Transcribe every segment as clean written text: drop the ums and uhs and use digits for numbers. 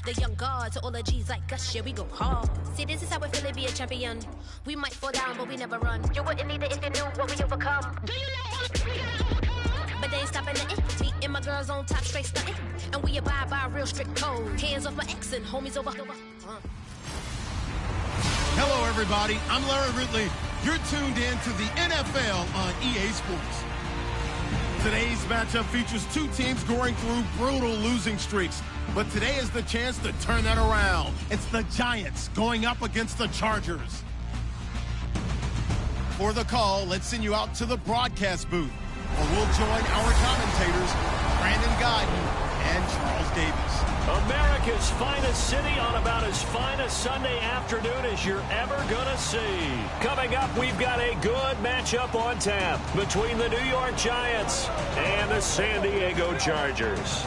The young guard to all the G's like us, yeah, we go hard. See, this is how we feel to be a champion. We might fall down, but we never run. You wouldn't need it if you knew what we overcome. Do you know what we overcome? But they ain't stopping nothing. Me and my girls on top, straight stunting. And we abide by a real strict code. Hands off my ex and homies over. Hello, everybody. I'm Larry Ridley. You're tuned in to the NFL on EA Sports. Today's matchup features two teams going through brutal losing streaks. But today is the chance to turn that around. It's the Giants going up against the Chargers. For the call, let's send you out to the broadcast booth, where we'll join our commentators, Brandon Gaudin and Charles Davis. America's finest city on about as fine a Sunday afternoon as you're ever gonna see. Coming up, we've got a good matchup on tap between the New York Giants and the San Diego Chargers.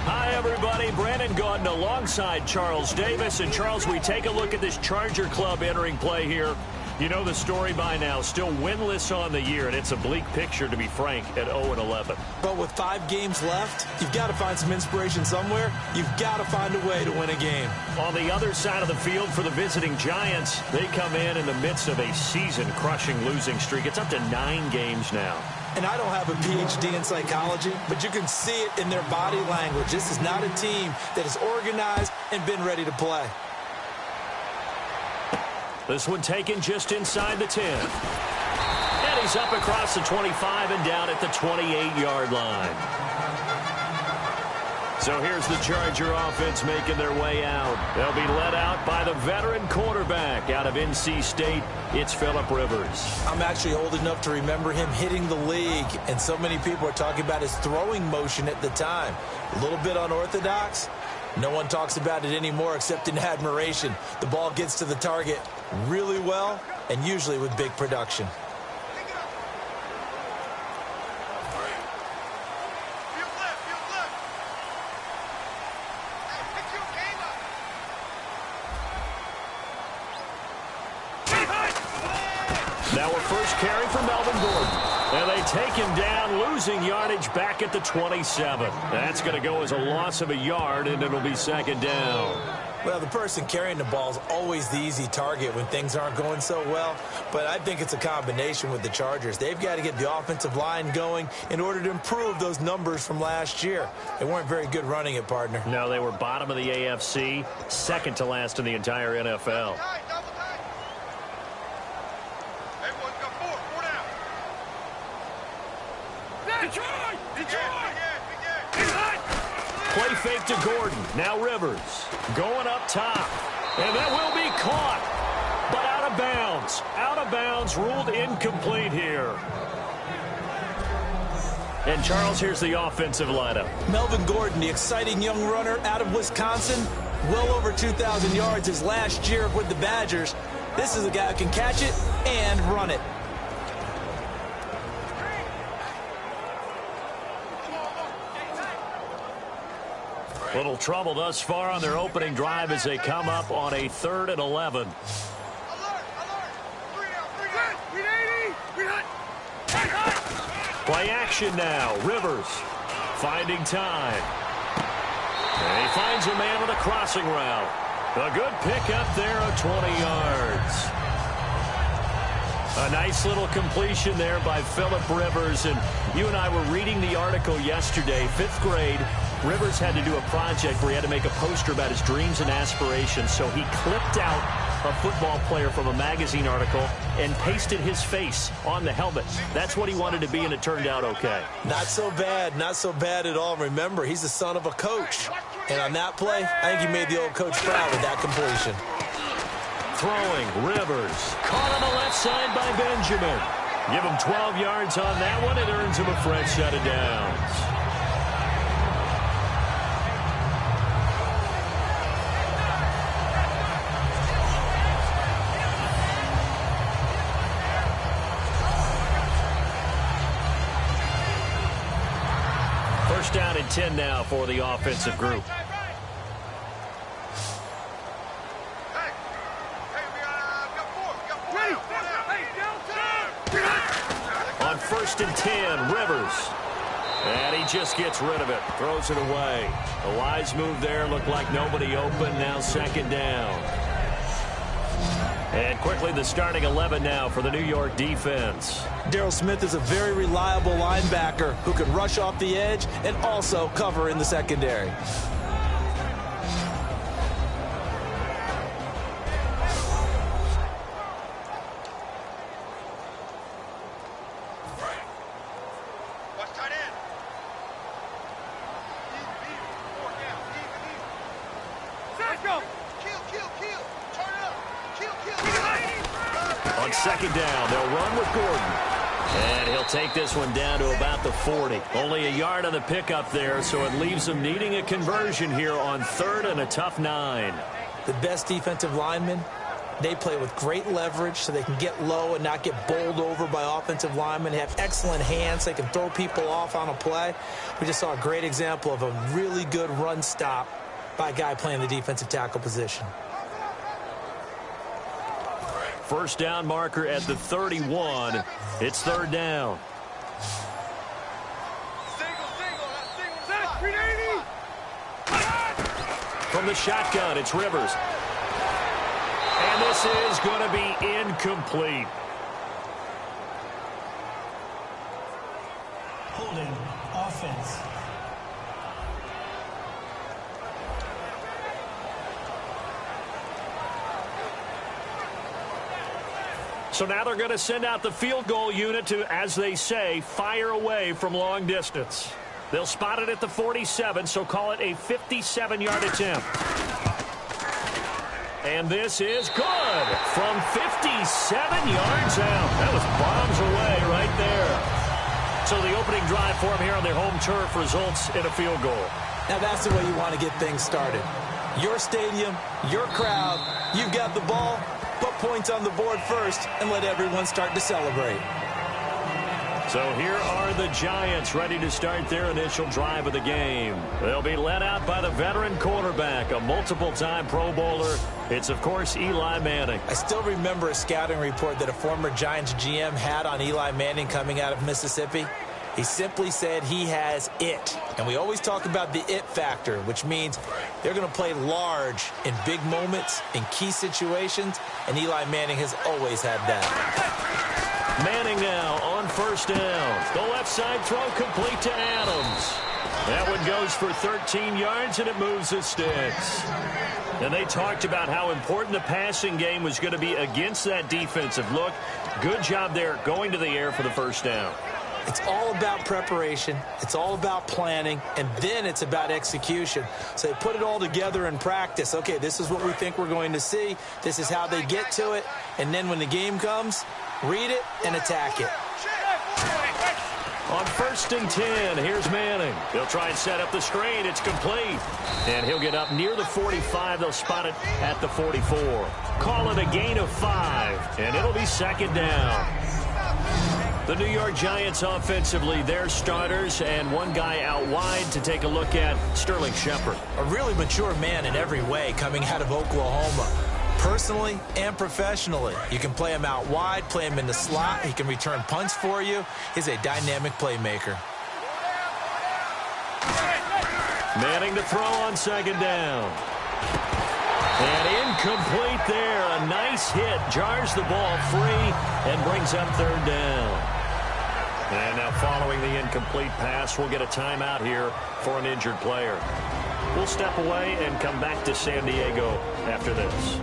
Hi, everybody. Brandon Gaudin alongside Charles Davis. And, Charles, we take a look at this Charger club entering play here. You know the story by now. Still winless on the year, and it's a bleak picture, to be frank, at 0-11. But with 5 games left, you've got to find some inspiration somewhere. You've got to find a way to win a game. On the other side of the field for the visiting Giants, they come in the midst of a season-crushing losing streak. It's up to 9 games now. And I don't have a PhD in psychology, but you can see it in their body language. This is not a team that is organized and been ready to play. This one taken just inside the 10. And he's up across the 25 and down at the 28-yard line. So here's the Charger offense making their way out. They'll be led out by the veteran quarterback out of NC State. It's Phillip Rivers. I'm actually old enough to remember him hitting the league, and so many people are talking about his throwing motion at the time. A little bit unorthodox. No one talks about it anymore except in admiration. The ball gets to the target really well and usually with big production. Now a first carry for Melvin Gordon. And they take him down, losing yardage back at the 27. That's going to go as a loss of a yard, and it'll be second down. Well, the person carrying the ball is always the easy target when things aren't going so well. But I think it's a combination with the Chargers. They've got to get the offensive line going in order to improve those numbers from last year. They weren't very good running it, partner. No, they were bottom of the AFC, second to last in the entire NFL. Play fake to Gordon. Now Rivers going up top. And that will be caught. But out of bounds. Out of bounds. Ruled incomplete here. And, Charles, here's the offensive lineup. Melvin Gordon, the exciting young runner out of Wisconsin. Well over 2,000 yards his last year with the Badgers. This is a guy who can catch it and run it. Little trouble thus far on their opening drive as they come up on a 3rd and 11. Play action now. Rivers finding time. And he finds a man with a crossing route. A good pickup there of 20 yards. A nice little completion there by Phillip Rivers. And you and I were reading the article yesterday, 5th grade. Rivers had to do a project where he had to make a poster about his dreams and aspirations. So he clipped out a football player from a magazine article and pasted his face on the helmet. That's what he wanted to be, and it turned out okay. Not so bad. Not so bad at all. Remember, he's the son of a coach. And on that play, I think he made the old coach proud with that completion. Throwing, Rivers. Caught on the left side by Benjamin. Give him 12 yards on that one. It earns him a fresh set of downs. First down and 10 now for the offensive group. On 1st and 10, Rivers And he just gets rid of it, throws it away. A wise move there, looked like nobody open, now second down. And quickly the starting 11 now for the New York defense. Darryl Smith is a very reliable linebacker who can rush off the edge and also cover in the secondary. On second down, they'll run with Gordon. And he'll take this one down to about the 40. Only a yard on the pickup there, so it leaves them needing a conversion here on third and a tough 9. The best defensive linemen, they play with great leverage so they can get low and not get bowled over by offensive linemen. They have excellent hands. They can throw people off on a play. We just saw a great example of a really good run stop by a guy playing the defensive tackle position. First down marker at the 31. It's third down. From the shotgun, it's Rivers. And this is going to be incomplete. Holding offense. So now they're going to send out the field goal unit to, as they say, fire away from long distance. They'll spot it at the 47, so call it a 57-yard attempt. And this is good from 57 yards out. That was bombs away right there. So the opening drive for them here on their home turf results in a field goal. Now that's the way you want to get things started. Your stadium, your crowd, you've got the ball. Put points on the board first and let everyone start to celebrate. So here are the Giants ready to start their initial drive of the game. They'll be led out by the veteran quarterback, a multiple-time Pro Bowler. It's, of course, Eli Manning. I still remember a scouting report that a former Giants GM had on Eli Manning coming out of Mississippi. He simply said he has it. And we always talk about the it factor, which means they're going to play large in big moments, in key situations, and Eli Manning has always had that. Manning now on first down. The left side throw complete to Adams. That one goes for 13 yards, and it moves the sticks. And they talked about how important the passing game was going to be against that defensive look. Good job there going to the air for the first down. It's all about preparation. It's all about planning. And then it's about execution. So they put it all together in practice. Okay, this is what we think we're going to see. This is how they get to it. And then when the game comes, read it and attack it. On first and 10, here's Manning. He'll try and set up the screen. It's complete. And he'll get up near the 45. They'll spot it at the 44. Call it a gain of 5. And it'll be second down. The New York Giants offensively, their starters, and one guy out wide to take a look at, Sterling Shepard. A really mature man in every way coming out of Oklahoma. Personally and professionally. You can play him out wide, play him in the slot. He can return punts for you. He's a dynamic playmaker. Manning to throw on second down. And incomplete there. A nice hit. Jars the ball free and brings up third down. And now following the incomplete pass, we'll get a timeout here for an injured player. We'll step away and come back to San Diego after this.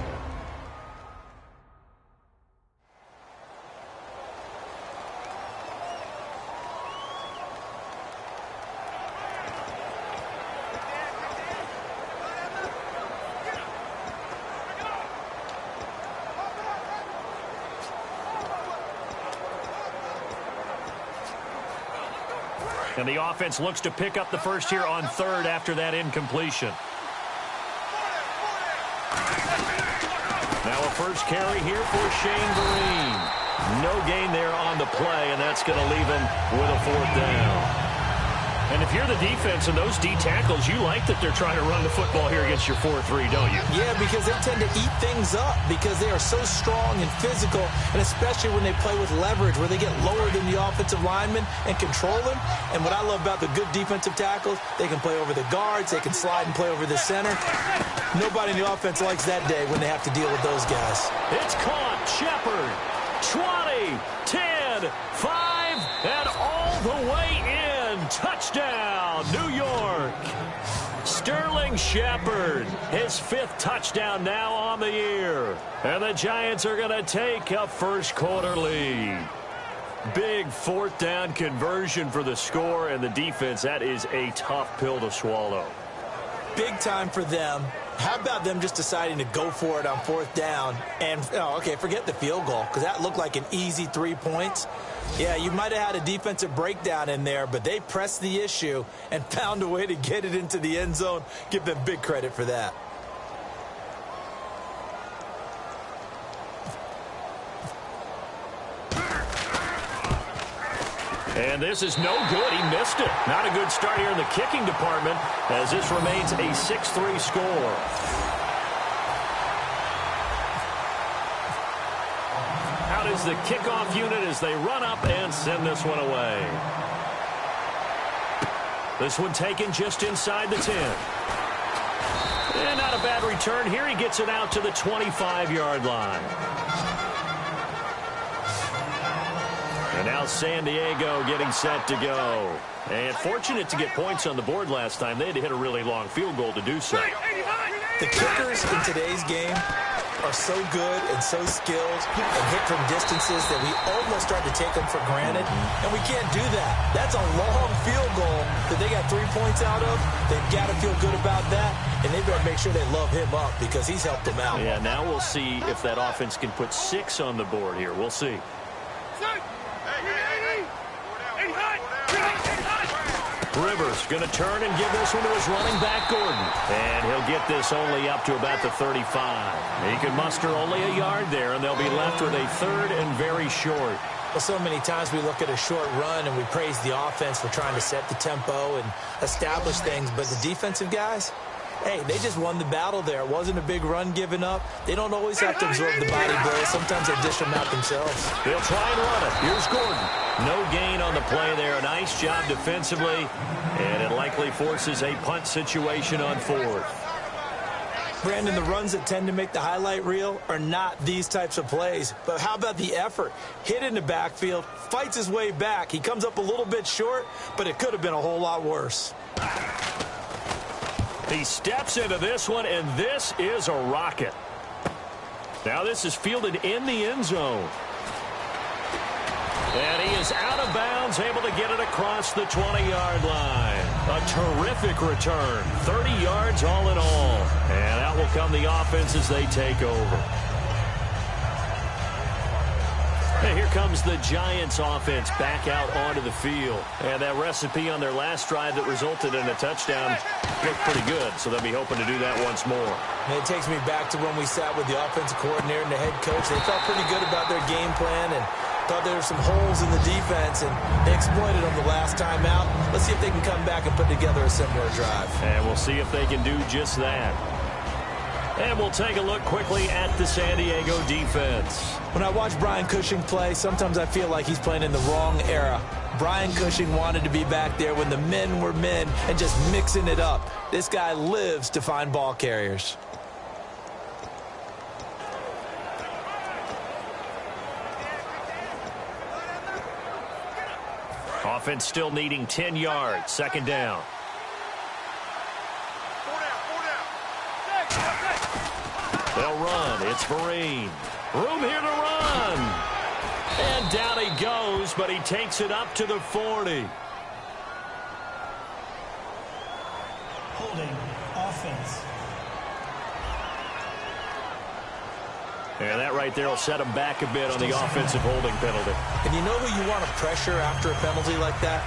And the offense looks to pick up the first here on third after that incompletion. Now a first carry here for Shane Vereen. No gain there on the play, and that's going to leave him with a fourth down. And if you're the defense and those D tackles, you like that they're trying to run the football here against your 4-3, don't you? Yeah, because they tend to eat things up because they are so strong and physical, and especially when they play with leverage where they get lower than the offensive linemen and control them. And what I love about the good defensive tackles, they can play over the guards, they can slide and play over the center. Nobody in the offense likes that day when they have to deal with those guys. It's caught. Shepard, 20, 10, 5, and all the way in. Touchdown, New York. Sterling Shepard, his 5th touchdown now on the year. And the Giants are going to take a first-quarter lead. Big 4th down conversion for the score, and the defense, that is a tough pill to swallow. Big time for them. How about them just deciding to go for it on 4th down? And, okay, forget the field goal, because that looked like an easy 3 points. Yeah, you might have had a defensive breakdown in there, but they pressed the issue and found a way to get it into the end zone. Give them big credit for that. And this is no good. He missed it. Not a good start here in the kicking department as this remains a 6-3 score. Out is the kickoff unit as they run up and send this one away. This one taken just inside the 10. And not a bad return here. He gets it out to the 25-yard line. And now San Diego getting set to go. And fortunate to get points on the board last time. They had to hit a really long field goal to do so. The kickers in today's game are so good and so skilled and hit from distances that we almost start to take them for granted. And we can't do that. That's a long field goal that they got 3 points out of. They've got to feel good about that. And they better make sure they love him up because he's helped them out. Yeah, now we'll see if that offense can put 6 on the board here. We'll see. Rivers going to turn and give this one to his running back, Gordon. And he'll get this only up to about the 35. He can muster only a yard there, and they'll be left with a 3rd and very short. Well, so many times we look at a short run and we praise the offense for trying to set the tempo and establish things, but the defensive guys, hey, they just won the battle there. It wasn't a big run given up. They don't always have to absorb the body blows. Sometimes they dish them out themselves. They'll try and run it. Here's Gordon. No gain on the play there. Nice job defensively, and it likely forces a punt situation on 4th. Brandon, the runs that tend to make the highlight reel are not these types of plays. But how about the effort? Hit in the backfield, fights his way back. He comes up a little bit short, but it could have been a whole lot worse. He steps into this one, and this is a rocket. Now this is fielded in the end zone. And he is out of bounds, able to get it across the 20-yard line. A terrific return. 30 yards all in all. And out will come the offense as they take over. And here comes the Giants offense back out onto the field. And that recipe on their last drive that resulted in a touchdown looked pretty good, so they'll be hoping to do that once more. And it takes me back to when we sat with the offensive coordinator and the head coach. They felt pretty good about their game plan and thought there were some holes in the defense, and they exploited them the last time out. Let's see if they can come back and put together a similar drive. And we'll see if they can do just that. And we'll take a look quickly at the San Diego defense. When I watch Brian Cushing play, sometimes I feel like he's playing in the wrong era. Brian Cushing wanted to be back there when the men were men and just mixing it up. This guy lives to find ball carriers. Offense still needing 10 yards. 2nd down. They'll run. It's Vereen. Room here to run. And down he goes, but he takes it up to the 40. Holding offense. And that right there will set him back a bit on the offensive holding penalty. And you know who you want to pressure after a penalty like that?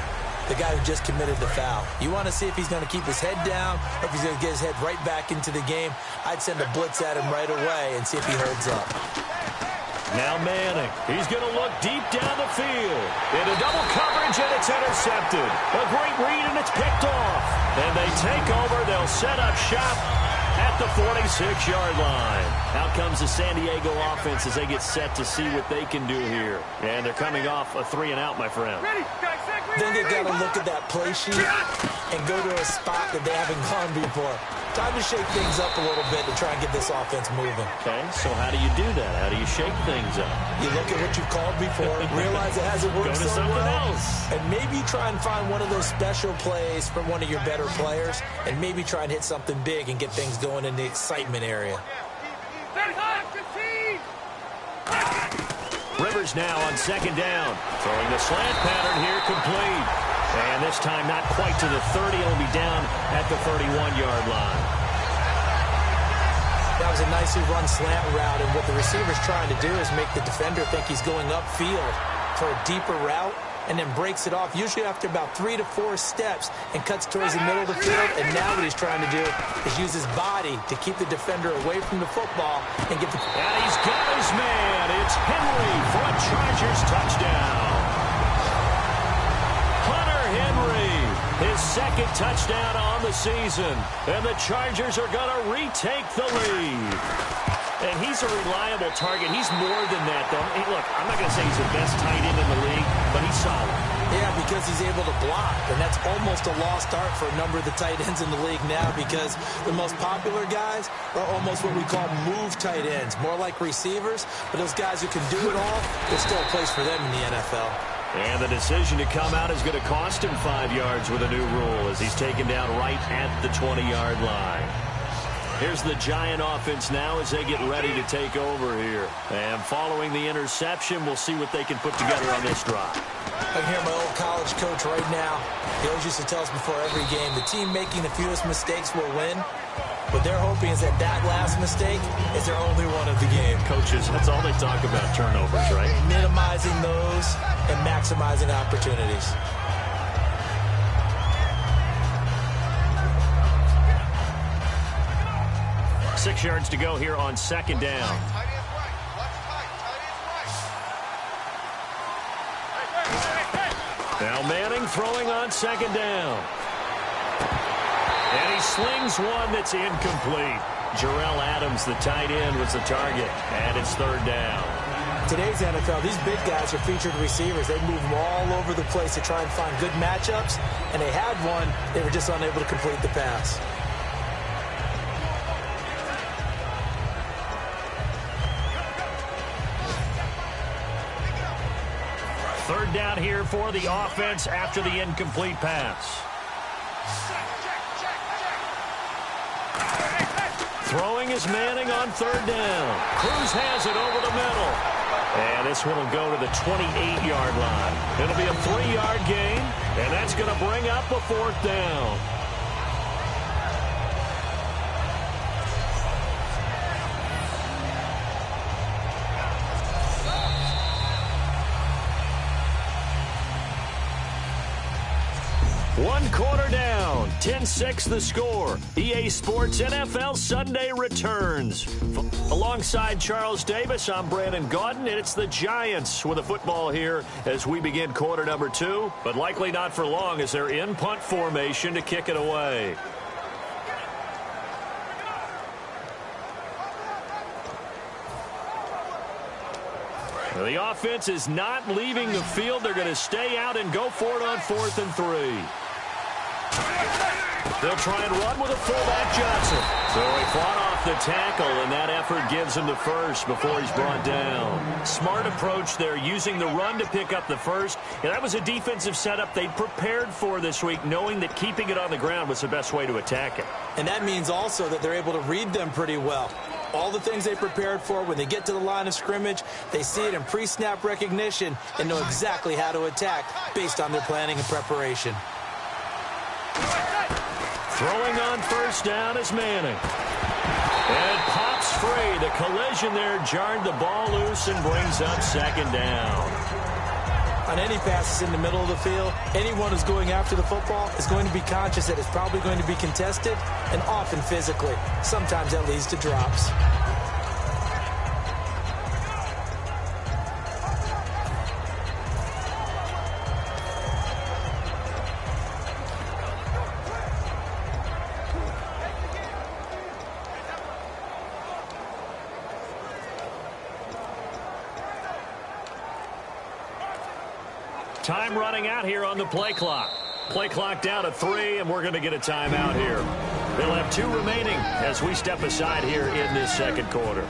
The guy who just committed the foul. You want to see if he's going to keep his head down or if he's going to get his head right back into the game. I'd send a blitz at him right away and see if he holds up. Now Manning. He's going to look deep down the field. Into double coverage, and it's intercepted. A great read, and it's picked off. And they take over. They'll set up shop at the 46-yard line. Out comes the San Diego offense as they get set to see what they can do here. And they're coming off a 3-and-out, my friend. Then they got to look at that play sheet and go to a spot that they haven't gone before. Time to shake things up a little bit to try and get this offense moving. Okay, so how do you do that? How do you shake things up? You look at what you've called before, realize it hasn't worked so well, and maybe try and find one of those special plays from one of your better players, and maybe try and hit something big and get things going in the excitement area. Rivers now on second down. Throwing the slant pattern here, complete. And this time not quite to the 30. It'll be down at the 31-yard line. That was a nicely run slant route, and what the receiver's trying to do is make the defender think he's going upfield for a deeper route, and then breaks it off, usually after about 3 to 4 steps, and cuts towards the middle of the field. And now what he's trying to do is use his body to keep the defender away from the football and get the... And he's got his man. It's Henry for a Chargers touchdown. Hunter Henry, his second touchdown on the season. And the Chargers are going to retake the lead. And he's a reliable target. He's more than that, though. Hey, look, I'm not going to say he's the best tight end in the league, but he's solid. Yeah, because he's able to block, and that's almost a lost art for a number of the tight ends in the league now, because the most popular guys are almost what we call move tight ends, more like receivers. But those guys who can do it all, there's still a place for them in the NFL. And the decision to come out is going to cost him 5 yards with a new rule as he's taken down right at the 20-yard line. Here's the Giant offense now as they get ready to take over here. And following the interception, we'll see what they can put together on this drive. I can hear my old college coach right now. He always used to tell us before every game, the team making the fewest mistakes will win. What they're hoping is that that last mistake is their only one of the game. Coaches, that's all they talk about, turnovers, right? Minimizing those and maximizing opportunities. 6 yards to go here on second down. Now Manning throwing on second down. And he slings one that's incomplete. Jarrell Adams, the tight end, was the target. And it's third down. Today's NFL, these big guys are featured receivers. They move them all over the place to try and find good matchups. And they had one. They were just unable to complete the pass. Third down here for the offense after the incomplete pass. Throwing is Manning on third down. Cruz has it over the middle. And this one will go to the 28-yard line. It'll be a 3-yard gain, and that's going to bring up a fourth down. One quarter down, 10-6 the score. EA Sports NFL Sunday returns. Alongside Charles Davis, I'm Brandon Gaudin, and it's the Giants with a football here as we begin quarter number 2, but likely not for long as they're in punt formation to kick it away. The offense is not leaving the field. They're going to stay out and go for it on 4th and 3. They'll try and run with a fullback Johnson. So he fought off the tackle, and that effort gives him the first before he's brought down. Smart approach there, using the run to pick up the first. And that was a defensive setup they prepared for this week, knowing that keeping it on the ground was the best way to attack it. And that means also that they're able to read them pretty well. All the things they prepared for, when they get to the line of scrimmage, they see it in pre-snap recognition and know exactly how to attack based on their planning and preparation. Throwing on first down is Manning. And pops free. The collision there jarred the ball loose and brings up second down. On any passes in the middle of the field, anyone who's going after the football is going to be conscious that it's probably going to be contested, and often physically. Sometimes that leads to drops. Time running out here on the play clock. Play clock down to 3, and we're going to get a timeout here. They'll have 2 remaining as we step aside here in this second quarter.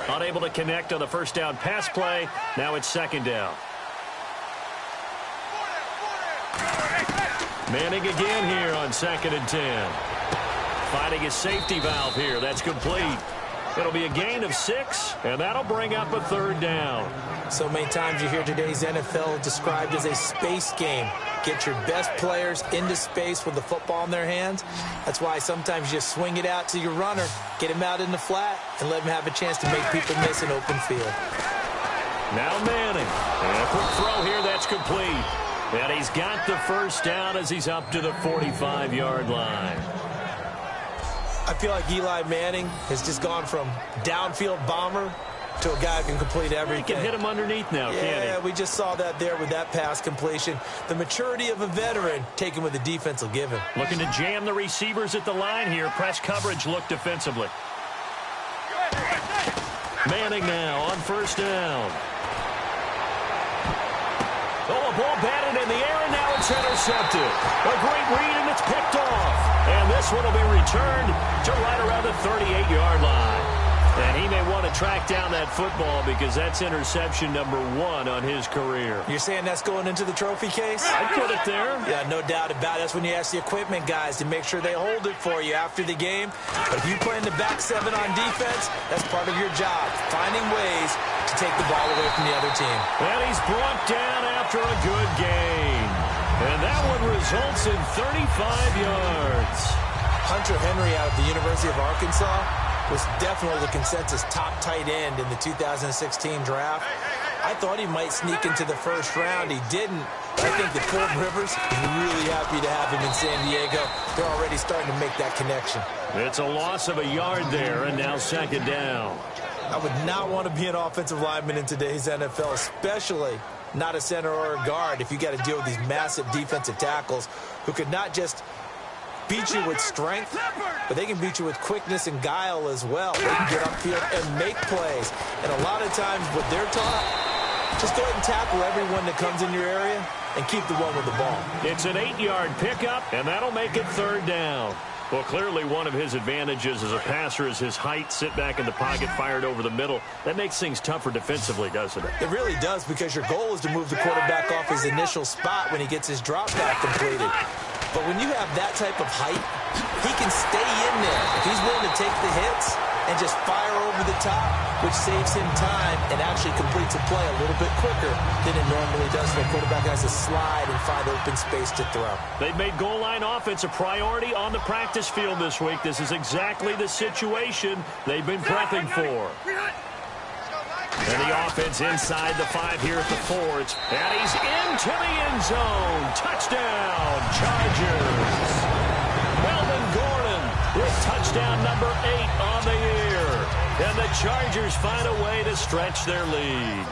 Unable to connect on the first down pass play. Now it's second down. Manning again here on 2nd and 10. Finding his safety valve here. That's complete. It'll be a gain of 6, and that'll bring up a 3rd down. So many times you hear today's NFL described as a space game. Get your best players into space with the football in their hands. That's why sometimes you swing it out to your runner, get him out in the flat, and let him have a chance to make people miss an open field. Now Manning. And a quick throw here, that's complete. And he's got the first down as he's up to the 45-yard line. I feel like Eli Manning has just gone from downfield bomber to a guy who can complete everything. He can hit him underneath now, can't he? Yeah, we just saw that there with that pass completion. The maturity of a veteran taken with the defense will give him. Looking to jam the receivers at the line here. Press coverage look defensively. Manning now on first down. Oh, a ball batted in the air, and now it's intercepted. A great read, and it's picked off. And this one will be returned to right around the 38-yard line. And he may want to track down that football because that's interception number 1 on his career. You're saying that's going into the trophy case? I'd put it there. Yeah, no doubt about it. That's when you ask the equipment guys to make sure they hold it for you after the game. But if you play in the back 7 on defense, that's part of your job, finding ways to take the ball away from the other team. And he's brought down after a good gain. And that one results in 35 yards. Hunter Henry out of the University of Arkansas was definitely the consensus top tight end in the 2016 draft. I thought he might sneak into the first round. He didn't. I think that Philip Rivers is really happy to have him in San Diego. They're already starting to make that connection. It's a loss of a yard there, and now second down. I would not want to be an offensive lineman in today's NFL, especially not a center or a guard, if you got to deal with these massive defensive tackles who could not just beat you with strength, but they can beat you with quickness and guile as well. They can get upfield and make plays. And a lot of times what they're taught, just go ahead and tackle everyone that comes in your area and keep the one with the ball. It's an 8-yard pickup, and that'll make it third down. Well, clearly one of his advantages as a passer is his height. Sit back in the pocket, fired over the middle. That makes things tougher defensively, doesn't it? It really does, because your goal is to move the quarterback off his initial spot when he gets his drop back completed. But when you have that type of height, he can stay in there. If he's willing to take the hits and just fire over the top, which saves him time and actually completes a play a little bit quicker than it normally does when a quarterback has to slide and find open space to throw. They've made goal line offense a priority on the practice field this week. This is exactly the situation they've been prepping for. And the offense inside the 5 here at the 4. And he's into the end zone. Touchdown, Chargers. Melvin Gordon with touchdown number 8 on the year. And the Chargers find a way to stretch their lead.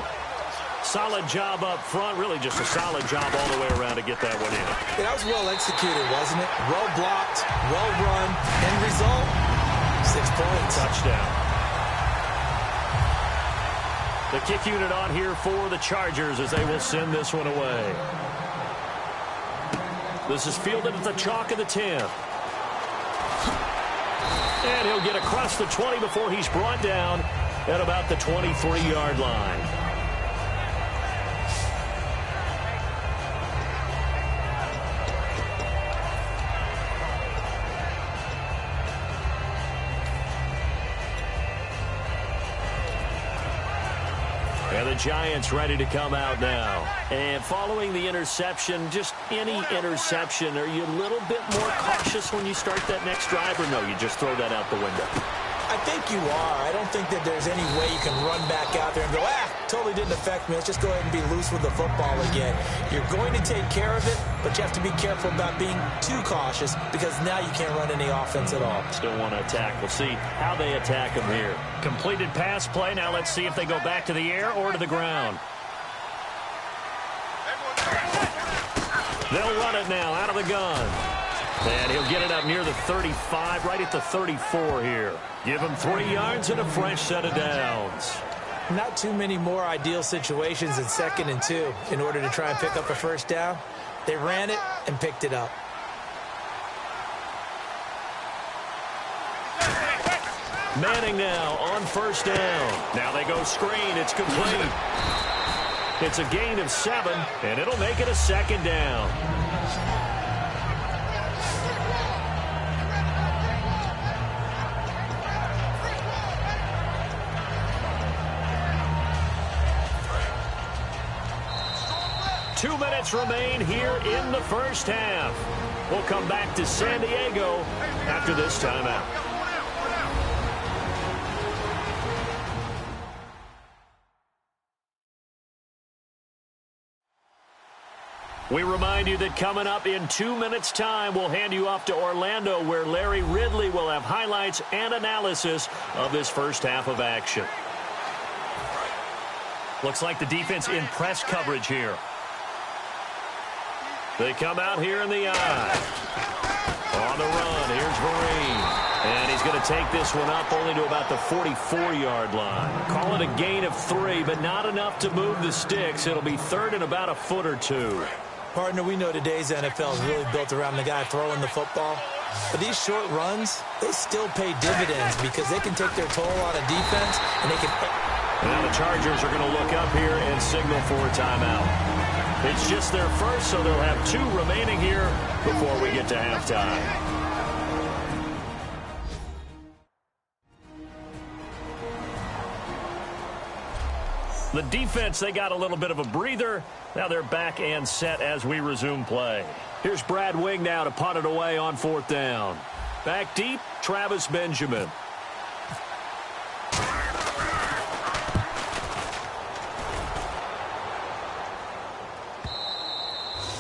Solid job up front. Really just a solid job all the way around to get that one in. Yeah, that was well executed, wasn't it? Well blocked, well run. End result, 6 points. Touchdown. The kick unit on here for the Chargers as they will send this one away. This is fielded at the chalk of the 10. And he'll get across the 20 before he's brought down at about the 23-yard line. And the Giants ready to come out now. And following the interception, just any interception, are you a little bit more cautious when you start that next drive, or no, you just throw that out the window? I think you are. I don't think that there's any way you can run back out there and go, totally didn't affect me. Let's just go ahead and be loose with the football again. You're going to take care of it, but you have to be careful about being too cautious because now you can't run any offense at all. Still want to attack. We'll see how they attack him here. Completed pass play. Now let's see if they go back to the air or to the ground. They'll run it now out of the gun. And he'll get it up near the 35, right at the 34 here. Give him 3 yards and a fresh set of downs. Not too many more ideal situations in 2nd and 2 in order to try and pick up a first down. They ran it and picked it up. Manning now on first down. Now they go screen. It's complete. It's a gain of 7, and it'll make it a 2nd down. Two minutes remain here in the first half. We'll come back to San Diego after this timeout. We remind you that coming up in 2 minutes' time, we'll hand you off to Orlando, where Larry Ridley will have highlights and analysis of this first half of action. Looks like the defense in press coverage here. They come out here in the eye. On the run, here's Vereen. And he's going to take this one up only to about the 44-yard line. Call it a gain of 3, but not enough to move the sticks. It'll be 3rd and about a foot or 2. Partner, we know today's NFL is really built around the guy throwing the football. But these short runs, they still pay dividends because they can take their toll on a defense, and they can... Now the Chargers are going to look up here and signal for a timeout. It's just their first, so they'll have 2 remaining here before we get to halftime. The defense, they got a little bit of a breather. Now they're back and set as we resume play. Here's Brad Wing now to punt it away on 4th down. Back deep, Travis Benjamin.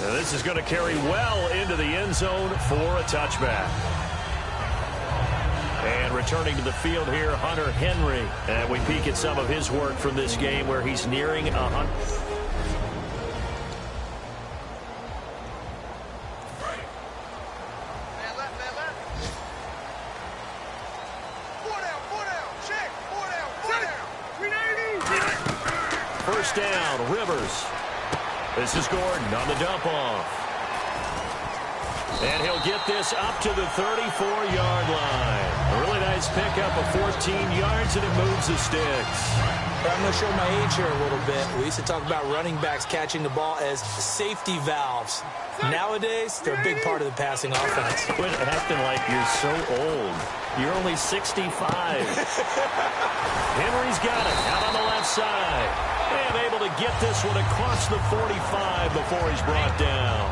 Now this is going to carry well into the end zone for a touchback. And returning to the field here, Hunter Henry. And we peek at some of his work from this game where he's nearing 100. First down, Rivers. This is Gordon on the dump-off. And he'll get this up to the 34-yard line. A really nice pickup of 14 yards, and it moves the sticks. I'm going to show my age here a little bit. We used to talk about running backs catching the ball as safety valves. Nowadays, they're a big part of the passing offense. Quit acting like you're so old. You're only 65. Henry's got it out on the left side. And able to get this one across the 45 before he's brought down.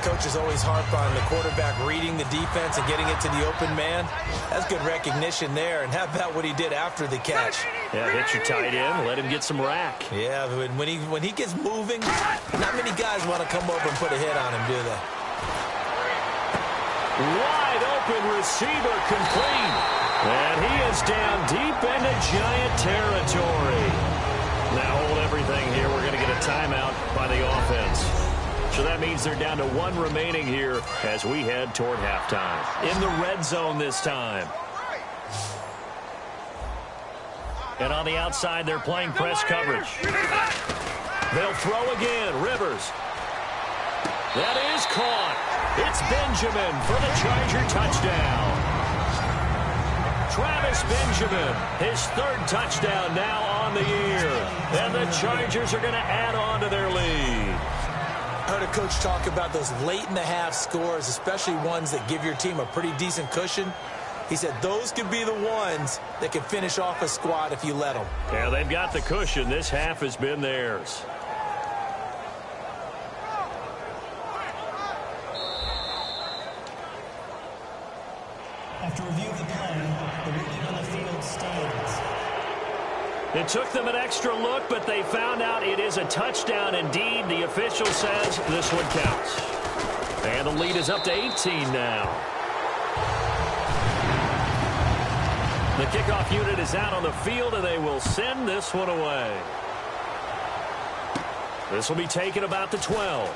Coaches always harp on the quarterback reading the defense and getting it to the open man. That's good recognition there. And how about what he did after the catch? Yeah, hit your tight end, let him get some rack. Yeah, when he gets moving, not many guys want to come over and put a hit on him, do they? Wide open receiver complete. And he is down deep into Giant territory. Now hold everything here. We're going to get a timeout by the offense. So that means they're down to 1 remaining here as we head toward halftime. In the red zone this time. And on the outside, they're playing press coverage. They'll throw again. Rivers. That is caught. It's Benjamin for the Charger touchdown. Travis Benjamin, his 3rd touchdown now on the year. And the Chargers are going to add on to their lead. I heard a coach talk about those late-in-the-half scores, especially ones that give your team a pretty decent cushion. He said those could be the ones that can finish off a squad if you let them. Yeah, they've got the cushion. This half has been theirs. After review of the play, the ruling on the field stands. It took them an extra look, but they found out it is a touchdown indeed. The official says this one counts. And the lead is up to 18 now. The kickoff unit is out on the field, and they will send this one away. This will be taken about the 12.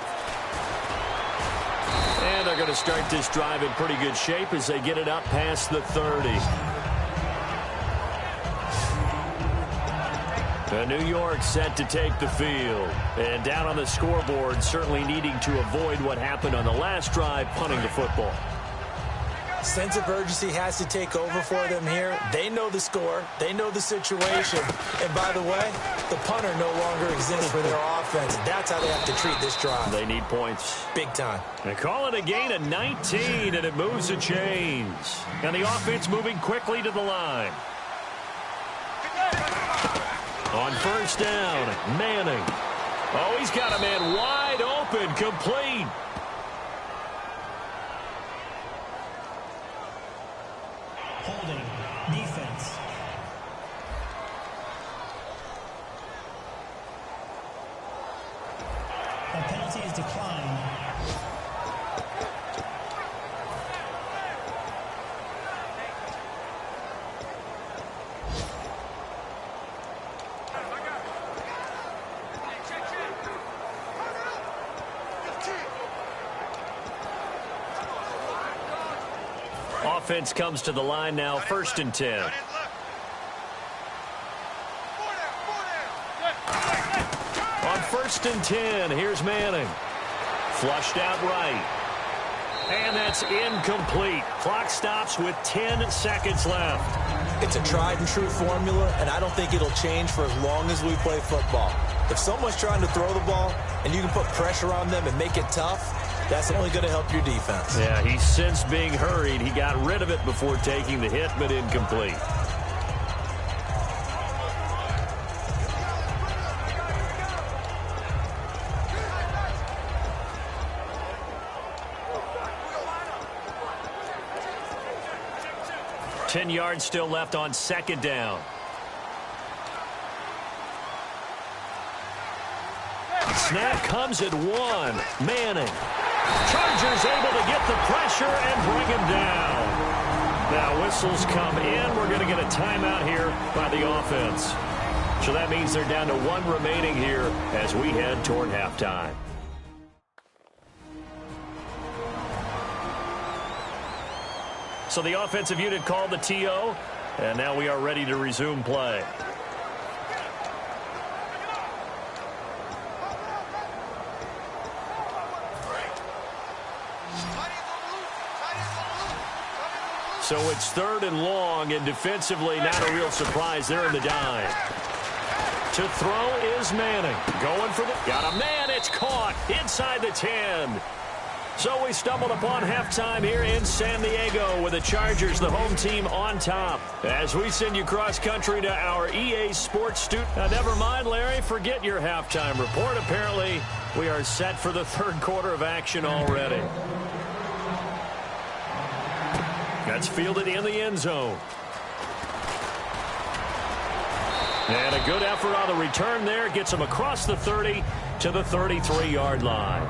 And they're going to start this drive in pretty good shape as they get it up past the 30. New York set to take the field. And down on the scoreboard, certainly needing to avoid what happened on the last drive, punting the football. Sense of urgency has to take over for them here. They know the score. They know the situation. And by the way, the punter no longer exists for their offense. That's how they have to treat this drive. They need points. Big time. They call it a gain of 19, and it moves the chains. And the offense moving quickly to the line. On first down, Manning. Oh, he's got a man wide open, complete. Holding, defense. The penalty is declined. Offense comes to the line now, first and 10. On first and 10, here's Manning. Flushed out right. And that's incomplete. Clock stops with 10 seconds left. It's a tried and true formula, and I don't think it'll change for as long as we play football. If someone's trying to throw the ball and you can put pressure on them and make it tough, that's only going to help your defense. Yeah, he's since being hurried. He got rid of it before taking the hit, but incomplete. Ten yards still left on second down. Snap comes at one. Manning. Chargers able to get the pressure and bring him down. Now whistles come in. We're going to get a timeout here by the offense. So that means they're down to one remaining here as we head toward halftime. So the offensive unit called the TO, and now we are ready to resume play. So it's third and long, and defensively not a real surprise. They're in the dime. To throw is Manning. Going for the... Got a man. It's caught inside the 10. So we stumbled upon halftime here in San Diego with the Chargers, the home team, on top. As we send you cross-country to our EA Sports studio. Now, never mind, Larry. Forget your halftime report. Apparently, we are set for the third quarter of action already. That's fielded in the end zone. And a good effort on the return there. Gets him across the 30 to the 33-yard line.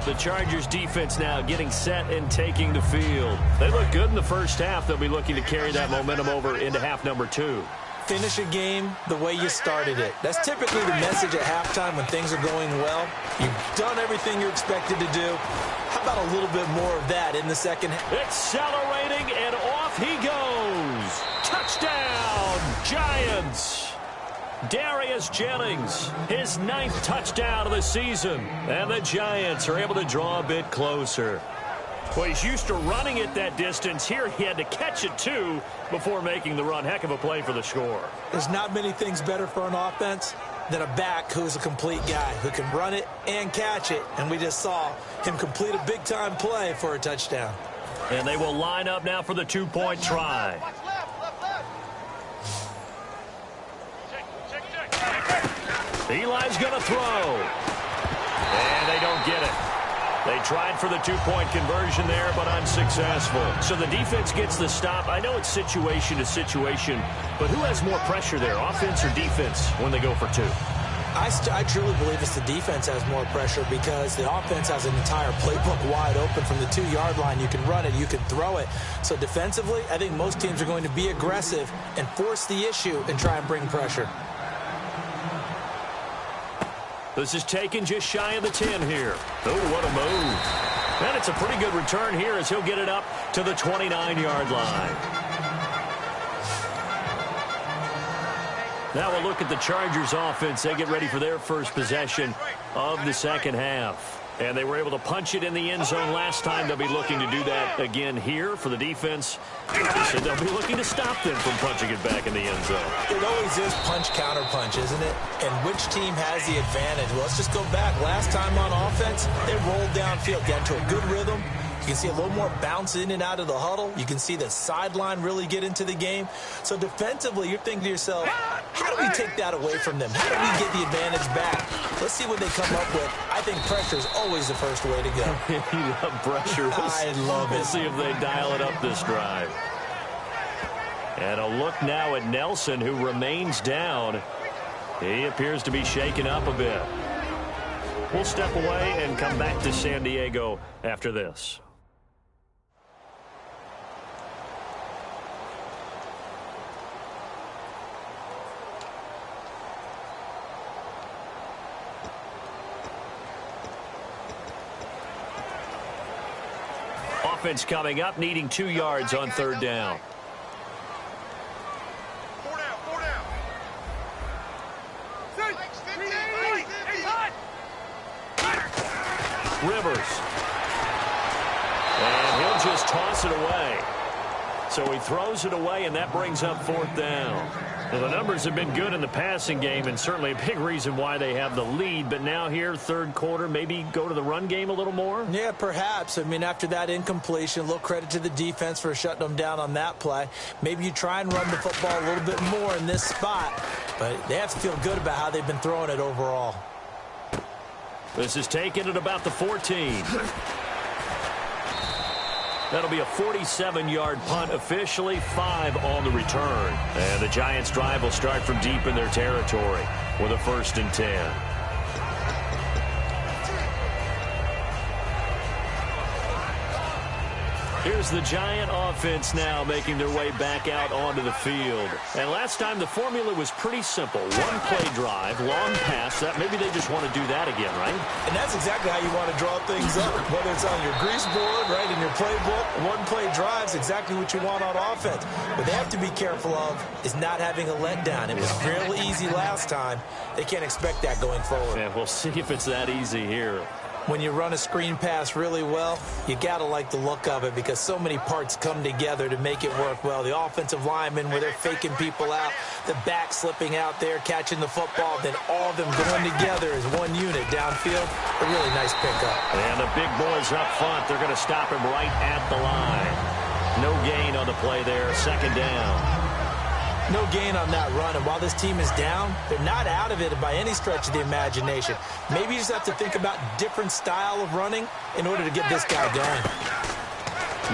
The Chargers defense now getting set and taking the field. They look good in the first half. They'll be looking to carry that momentum over into half number 2. Finish a game the way you started it. That's typically the message at halftime when things are going well. You've done everything you're expected to do. How about a little bit more of that in the second half? Accelerating, and off he goes. Touchdown, Giants. Darius Jennings, his 9th touchdown of the season. And the Giants are able to draw a bit closer. Well, he's used to running it that distance. Here he had to catch it, too, before making the run. Heck of a play for the score. There's not many things better for an offense than a back who's a complete guy who can run it and catch it. And we just saw him complete a big-time play for a touchdown. And they will line up now for the two-point try. Eli's going to throw. And they don't get it. They tried for the two-point conversion there, but unsuccessful. So the defense gets the stop. I know it's situation to situation, but who has more pressure there, offense or defense, when they go for two? I truly believe it's the defense has more pressure because the offense has an entire playbook wide open from the 2-yard line. You can run it, you can throw it. So defensively, I think most teams are going to be aggressive and force the issue and try and bring pressure. This is taken just shy of the 10 here. Oh, what a move. And it's a pretty good return here as he'll get it up to the 29-yard line. Now we'll look at the Chargers offense. They get ready for their first possession of the second half. And they were able to punch it in the end zone last time. They'll be looking to do that again here for the defense. So they'll be looking to stop them from punching it back in the end zone. It always is punch-counter-punch, isn't it? And which team has the advantage? Well, let's just go back. Last time on offense, they rolled downfield, got into a good rhythm. You can see a little more bounce in and out of the huddle. You can see the sideline really get into the game. So defensively, you're thinking to yourself, how do we take that away from them? How do we get the advantage back? Let's see what they come up with. I think pressure is always the first way to go. You love pressure. I love it. We'll see if they dial it up this drive. And a look now at Nelson, who remains down. He appears to be shaken up a bit. We'll step away and come back to San Diego after this. Offense coming up, needing 2 yards on third down. Rivers. And he'll just toss it away. So he throws it away, and that brings up fourth down. Well, the numbers have been good in the passing game, and certainly a big reason why they have the lead. But now here, third quarter, maybe go to the run game a little more? Yeah, perhaps. I mean, after that incompletion, a little credit to the defense for shutting them down on that play. Maybe you try and run the football a little bit more in this spot. But they have to feel good about how they've been throwing it overall. This is taken at about the 14. That'll be a 47-yard punt, officially 5 on the return. And the Giants' drive will start from deep in their territory with a 1st and 10. Here's the Giant offense now making their way back out onto the field. And last time the formula was pretty simple. One play drive, long pass. That maybe they just want to do that again, right? And that's exactly how you want to draw things up. Whether it's on your grease board, right, in your playbook, one play drive is exactly what you want on offense. What they have to be careful of is not having a letdown. It was real easy last time. They can't expect that going forward. Yeah, we'll see if it's that easy here. When you run a screen pass really well, you got to like the look of it because so many parts come together to make it work well. The offensive linemen where they're faking people out, the back slipping out there, catching the football, then all of them going together as one unit downfield. A really nice pickup. And the big boys up front, they're going to stop him right at the line. No gain on the play there, 2nd down. No gain on that run, and while this team is down, they're not out of it by any stretch of the imagination. Maybe you just have to think about different style of running in order to get this guy going.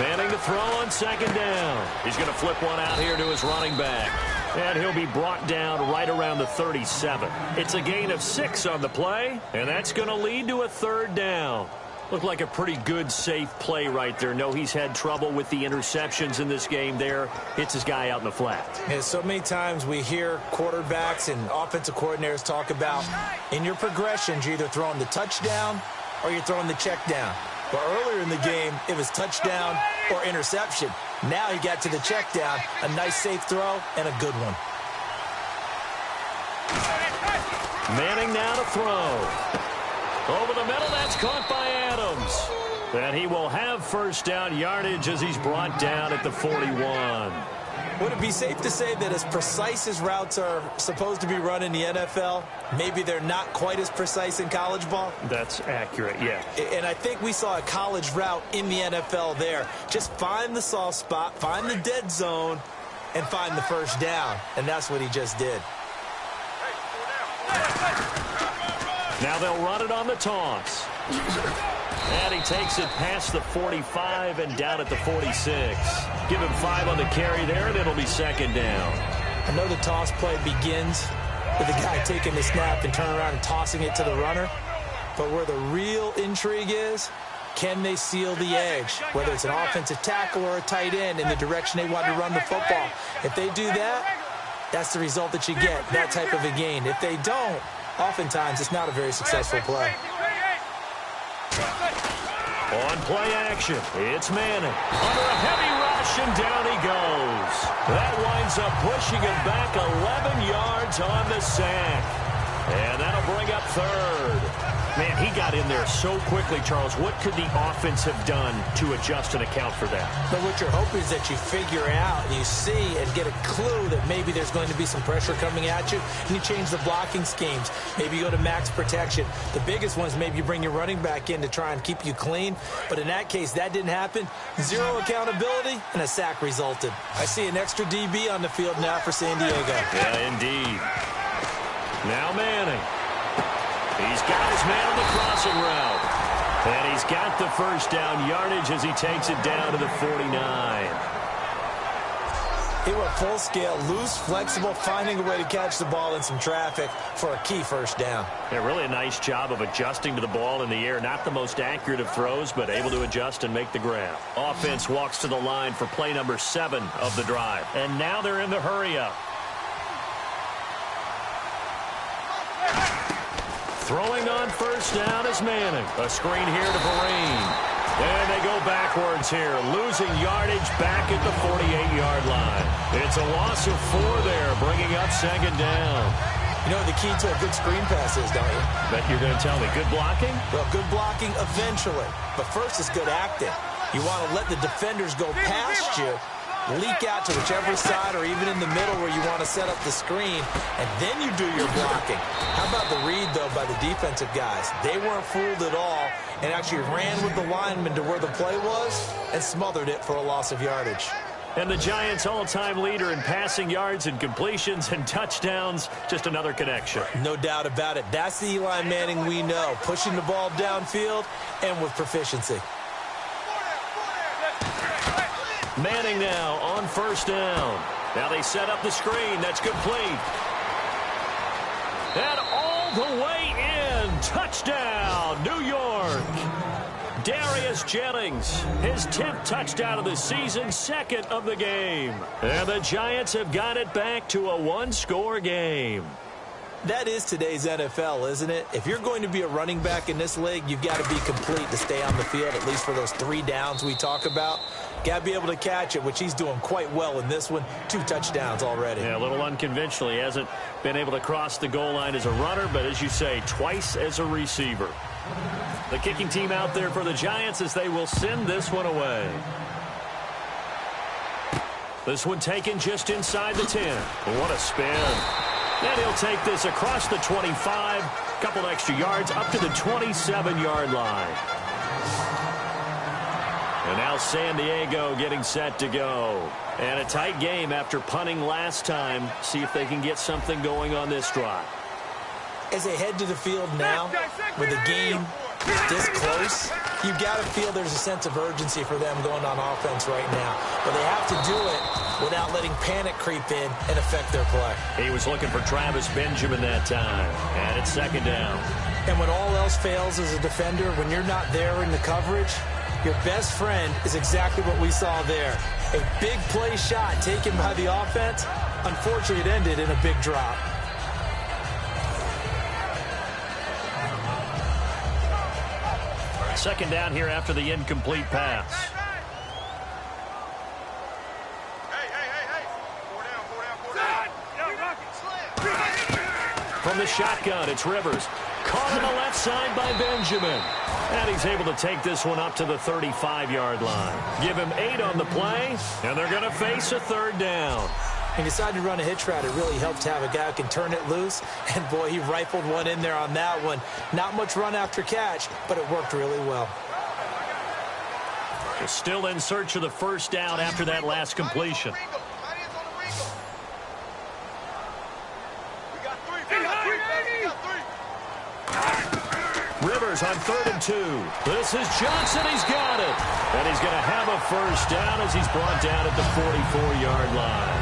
Manning to throw on 2nd down. He's going to flip one out here to his running back. And he'll be brought down right around the 37. It's a gain of 6 on the play, and that's going to lead to a 3rd down. Looked like a pretty good, safe play right there. No, he's had trouble with the interceptions in this game there. Hits his guy out in the flat. Yeah, so many times we hear quarterbacks and offensive coordinators talk about in your progressions, you're either throwing the touchdown or you're throwing the check down. But earlier in the game, it was touchdown or interception. Now he got to the check down, a nice safe throw, and a good one. Manning now to throw. Over the middle, that's caught by Adams. And he will have 1st down yardage as he's brought down at the 41. Would it be safe to say that as precise as routes are supposed to be run in the NFL, maybe they're not quite as precise in college ball? That's accurate, yeah. And I think we saw a college route in the NFL there. Just find the soft spot, find the dead zone, and find the 1st down. And that's what he just did. Now they'll run it on the toss. And he takes it past the 45 and down at the 46. Give him 5 on the carry there, and it'll be second down. I know the toss play begins with the guy taking the snap and turning around and tossing it to the runner. But where the real intrigue is, can they seal the edge, whether it's an offensive tackle or a tight end, in the direction they want to run the football? If they do that, that's the result that you get, that type of a gain. If they don't, oftentimes it's not a very successful play. On play action, it's Manning. Under a heavy rush, and down he goes. That winds up pushing him back 11 yards on the sack. And that'll bring up third. Man, he got in there so quickly, Charles. What could the offense have done to adjust and account for that? But what you're hoping is that you figure out and you see and get a clue that maybe there's going to be some pressure coming at you, and you change the blocking schemes. Maybe you go to max protection. The biggest one is maybe you bring your running back in to try and keep you clean. But in that case, that didn't happen. Zero accountability, and a sack resulted. I see an extra DB on the field now for San Diego. Yeah, indeed. Now Manning. He's got his man on the crossing route. And he's got the first down yardage as he takes it down to the 49. He went full scale, loose, flexible, finding a way to catch the ball in some traffic for a key first down. Yeah, really a nice job of adjusting to the ball in the air. Not the most accurate of throws, but able to adjust and make the grab. Offense walks to the line for play number 7 of the drive. And now they're in the hurry-up. Throwing on first down is Manning. A screen here to Vereen. And they go backwards here, losing yardage back at the 48-yard line. It's a loss of 4 there, bringing up second down. You know what the key to a good screen pass is, don't you? Bet you're going to tell me. Good blocking? Well, good blocking eventually. But first is good acting. You want to let the defenders go past you, leak out to whichever side or even in the middle where you want to set up the screen, and then you do your blocking. How about the read, though, by the defensive guys? They weren't fooled at all and actually ran with the lineman to where the play was and smothered it for a loss of yardage. And the Giants' all-time leader in passing yards and completions and touchdowns, just another connection. No doubt about it. That's the Eli Manning we know, pushing the ball downfield and with proficiency. Manning now on first down. Now they set up the screen. That's complete. And all the way in. Touchdown, New York. Darius Jennings, his 10th touchdown of the season, 2nd of the game. And the Giants have got it back to a 1-score game. That is today's NFL, isn't it? If you're going to be a running back in this league, you've got to be complete to stay on the field, at least for those 3 downs we talk about. Got to be able to catch it, which he's doing quite well in this one. 2 touchdowns already. Yeah, a little unconventional. He hasn't been able to cross the goal line as a runner, but as you say, twice as a receiver. The kicking team out there for the Giants as they will send this one away. This one taken just inside the 10. What a spin. And he'll take this across the 25, couple extra yards up to the 27-yard line. And now San Diego getting set to go. And a tight game after punting last time. See if they can get something going on this drive. As they head to the field now, with the game this close, you've got to feel there's a sense of urgency for them going on offense right now. But they have to do it without letting panic creep in and affect their play. He was looking for Travis Benjamin that time. And it's second down. And when all else fails as a defender, when you're not there in the coverage, your best friend is exactly what we saw there. A big play shot taken by the offense. Unfortunately, it ended in a big drop. Second down here after the incomplete pass. From the shotgun, it's Rivers. Caught on the left side by Benjamin. And he's able to take this one up to the 35-yard line. Give him 8 on the play, and they're going to face a third down. He decided to run a hitch route. It really helped to have a guy who can turn it loose. And, boy, he rifled one in there on that one. Not much run after catch, but it worked really well. They're still in search of the first down after that last completion. Rivers on 3rd and 2. This is Johnson. He's got it. And he's going to have a first down as he's brought down at the 44-yard line.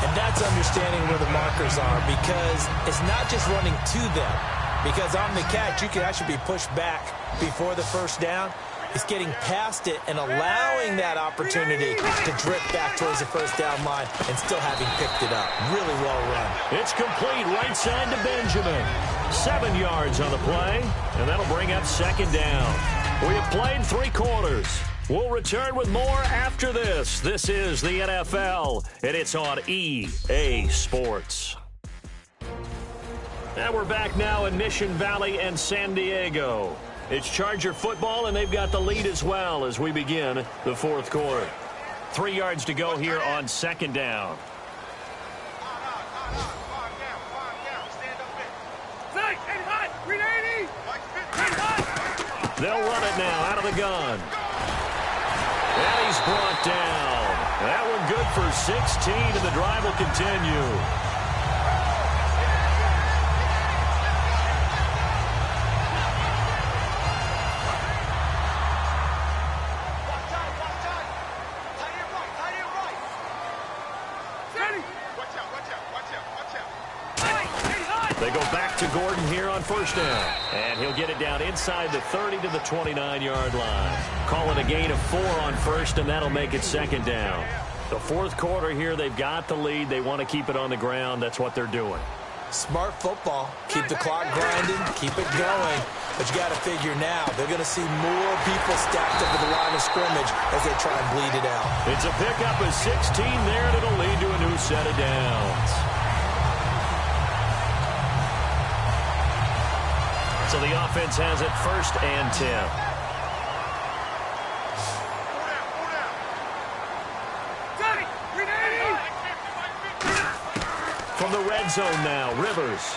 And that's understanding where the markers are, because it's not just running to them. Because on the catch, you can actually be pushed back before the first down. It's getting past it and allowing that opportunity to drift back towards the first down line and still having picked it up. Really well run. It's complete right side to Benjamin. 7 yards on the play, and that'll bring up 2nd down. We have played 3 quarters. We'll return with more after this. This is the NFL, and it's on EA Sports. And we're back now in Mission Valley and San Diego. It's Charger football, and they've got the lead as well as we begin the 4th quarter. 3 yards to go here on 2nd down. They'll run it now out of the gun. And he's brought down. That one good for 16, and the drive will continue. They go back to Gordon here on 1st down. And he'll get it down inside the 30 to the 29-yard line. Call it a gain of 4 on 1st, and that'll make it 2nd down. The 4th quarter here, they've got the lead. They want to keep it on the ground. That's what they're doing. Smart football. Keep the clock grinding. Keep it going. But you got to figure now, they're going to see more people stacked up at the line of scrimmage as they try and bleed it out. It's a pickup of 16 there, and it'll lead to a new set of downs. So the offense has it 1st and 10. From the red zone now, Rivers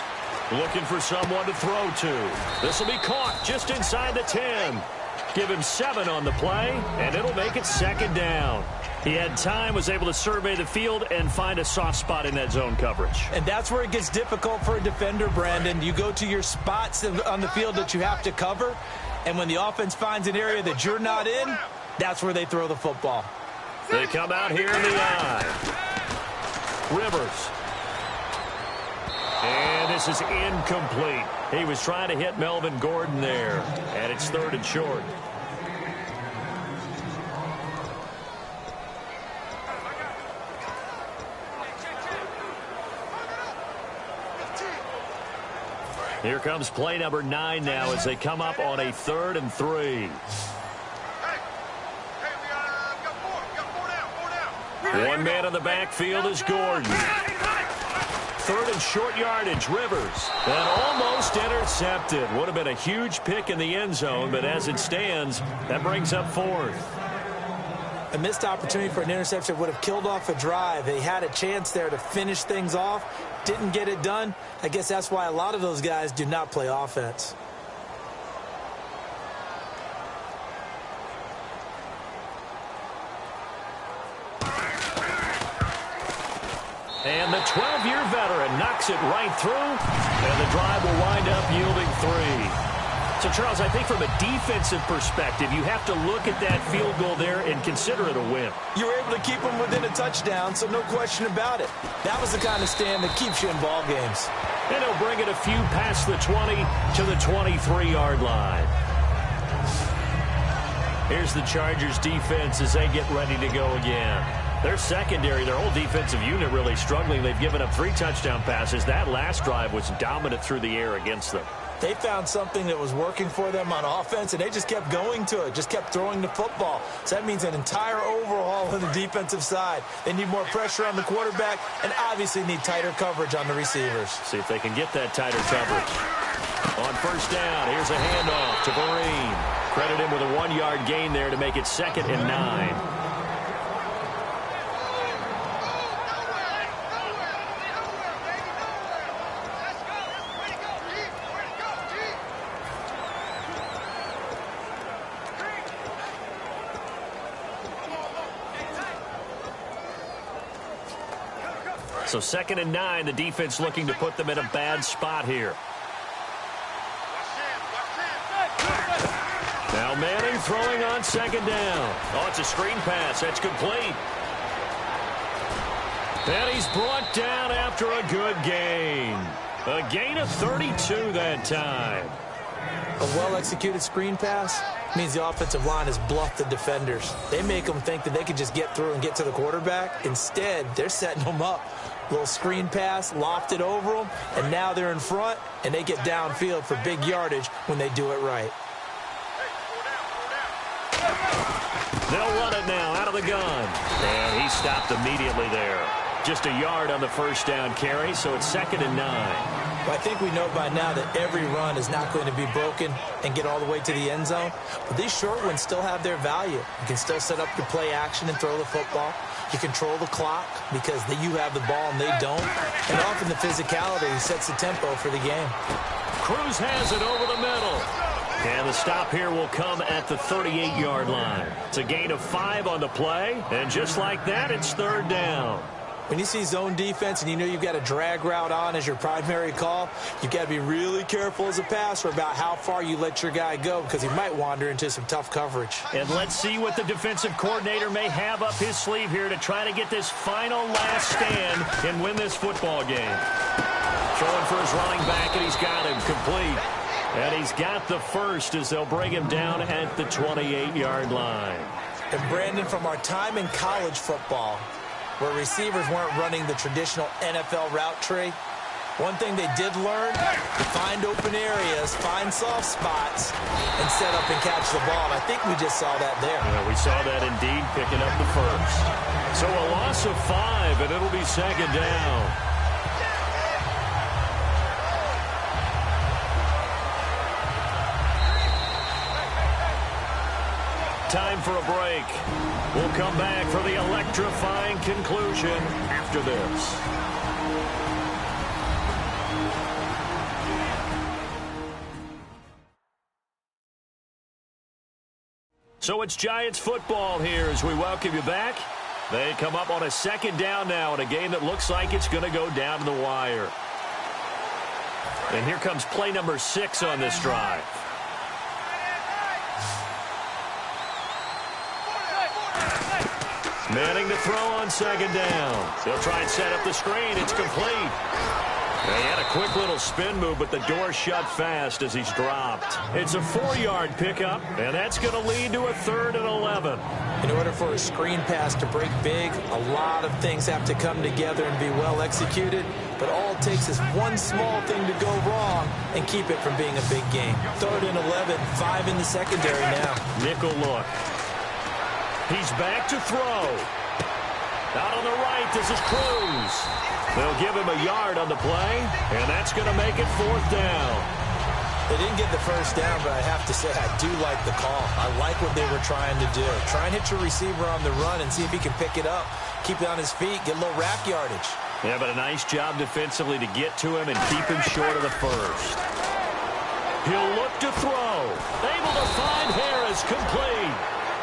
looking for someone to throw to. This will be caught just inside the 10. Give him 7 on the play, and it'll make it 2nd down. He had time, was able to survey the field and find a soft spot in that zone coverage. And that's where it gets difficult for a defender, Brandon. You go to your spots on the field that you have to cover, and when the offense finds an area that you're not in, that's where they throw the football. They come out here in the eye. Rivers. And this is incomplete. He was trying to hit Melvin Gordon there, and it's 3rd and short. Here comes play number 9 now as they come up on a 3rd and 3. One man in the backfield is Gordon. 3rd and short yardage, Rivers. And almost intercepted. Would have been a huge pick in the end zone, but as it stands, that brings up 4th. A missed opportunity for an interception would have killed off a drive. They had a chance there to finish things off. Didn't get it done. I guess that's why a lot of those guys do not play offense. And the 12-year veteran knocks it right through, and the drive will wind up yielding 3. So, Charles, I think from a defensive perspective, you have to look at that field goal there and consider it a win. You were able to keep them within a touchdown, so no question about it. That was the kind of stand that keeps you in ball games. And he'll bring it a few past the 20 to the 23-yard line. Here's the Chargers defense as they get ready to go again. Their secondary, their whole defensive unit really struggling. They've given up 3 touchdown passes. That last drive was dominant through the air against them. They found something that was working for them on offense, and they just kept going to it, just kept throwing the football. So that means an entire overhaul on the defensive side. They need more pressure on the quarterback and obviously need tighter coverage on the receivers. See if they can get that tighter coverage. On 1st down, here's a handoff to Vereen. Credit him with a 1-yard gain there to make it 2nd and 9. So 2nd and 9, the defense looking to put them in a bad spot here. Now Manning throwing on second down. Oh, it's a screen pass. That's complete. And he's brought down after a good gain. A gain of 32 that time. A well-executed screen pass means the offensive line has bluffed the defenders. They make them think that they can just get through and get to the quarterback. Instead, they're setting them up. Little screen pass, lofted over them, and now they're in front, and they get downfield for big yardage when they do it right. They'll run it now out of the gun. And he stopped immediately there. Just a yard on the first down carry, so it's 2nd and 9. Well, I think we know by now that every run is not going to be broken and get all the way to the end zone. But these short ones still have their value. You can still set up your play action and throw the football. You control the clock because you have the ball and they don't. And often the physicality sets the tempo for the game. Cruz has it over the middle. And the stop here will come at the 38-yard line. It's a gain of 5 on the play. And just like that, it's 3rd down. When you see zone defense and you know you've got a drag route on as your primary call, you've got to be really careful as a passer about how far you let your guy go because he might wander into some tough coverage. And let's see what the defensive coordinator may have up his sleeve here to try to get this final last stand and win this football game. Throwing for his running back, and he's got him complete. And he's got the first as they'll bring him down at the 28-yard line. And Brandon, from our time in college football, where receivers weren't running the traditional NFL route tree, one thing they did learn, find open areas, find soft spots, and set up and catch the ball. And I think we just saw that there. Yeah, we saw that indeed, picking up the first. So a loss of 5, and it'll be 2nd down. Time for a break. We'll come back for the electrifying conclusion after this. So it's Giants football here as we welcome you back. They come up on a 2nd down now in a game that looks like it's going to go down to the wire. And here comes play number 6 on this drive. Manning to throw on 2nd down. They'll try and set up the screen. It's complete. They had a quick little spin move, but the door shut fast as he's dropped. It's a 4-yard pickup, and that's going to lead to a 3rd and 11. In order for a screen pass to break big, a lot of things have to come together and be well executed. But all it takes is one small thing to go wrong and keep it from being a big game. 3rd and 11, 5 in the secondary now. Nickel look. He's back to throw. Out on the right, this is Cruz. They'll give him a yard on the play, and that's going to make it 4th down. They didn't get the first down, but I have to say I do like the call. I like what they were trying to do. Try and hit your receiver on the run and see if he can pick it up. Keep it on his feet, get a little rack yardage. Yeah, but a nice job defensively to get to him and keep him short of the first. He'll look to throw. Able to find Harris, complete.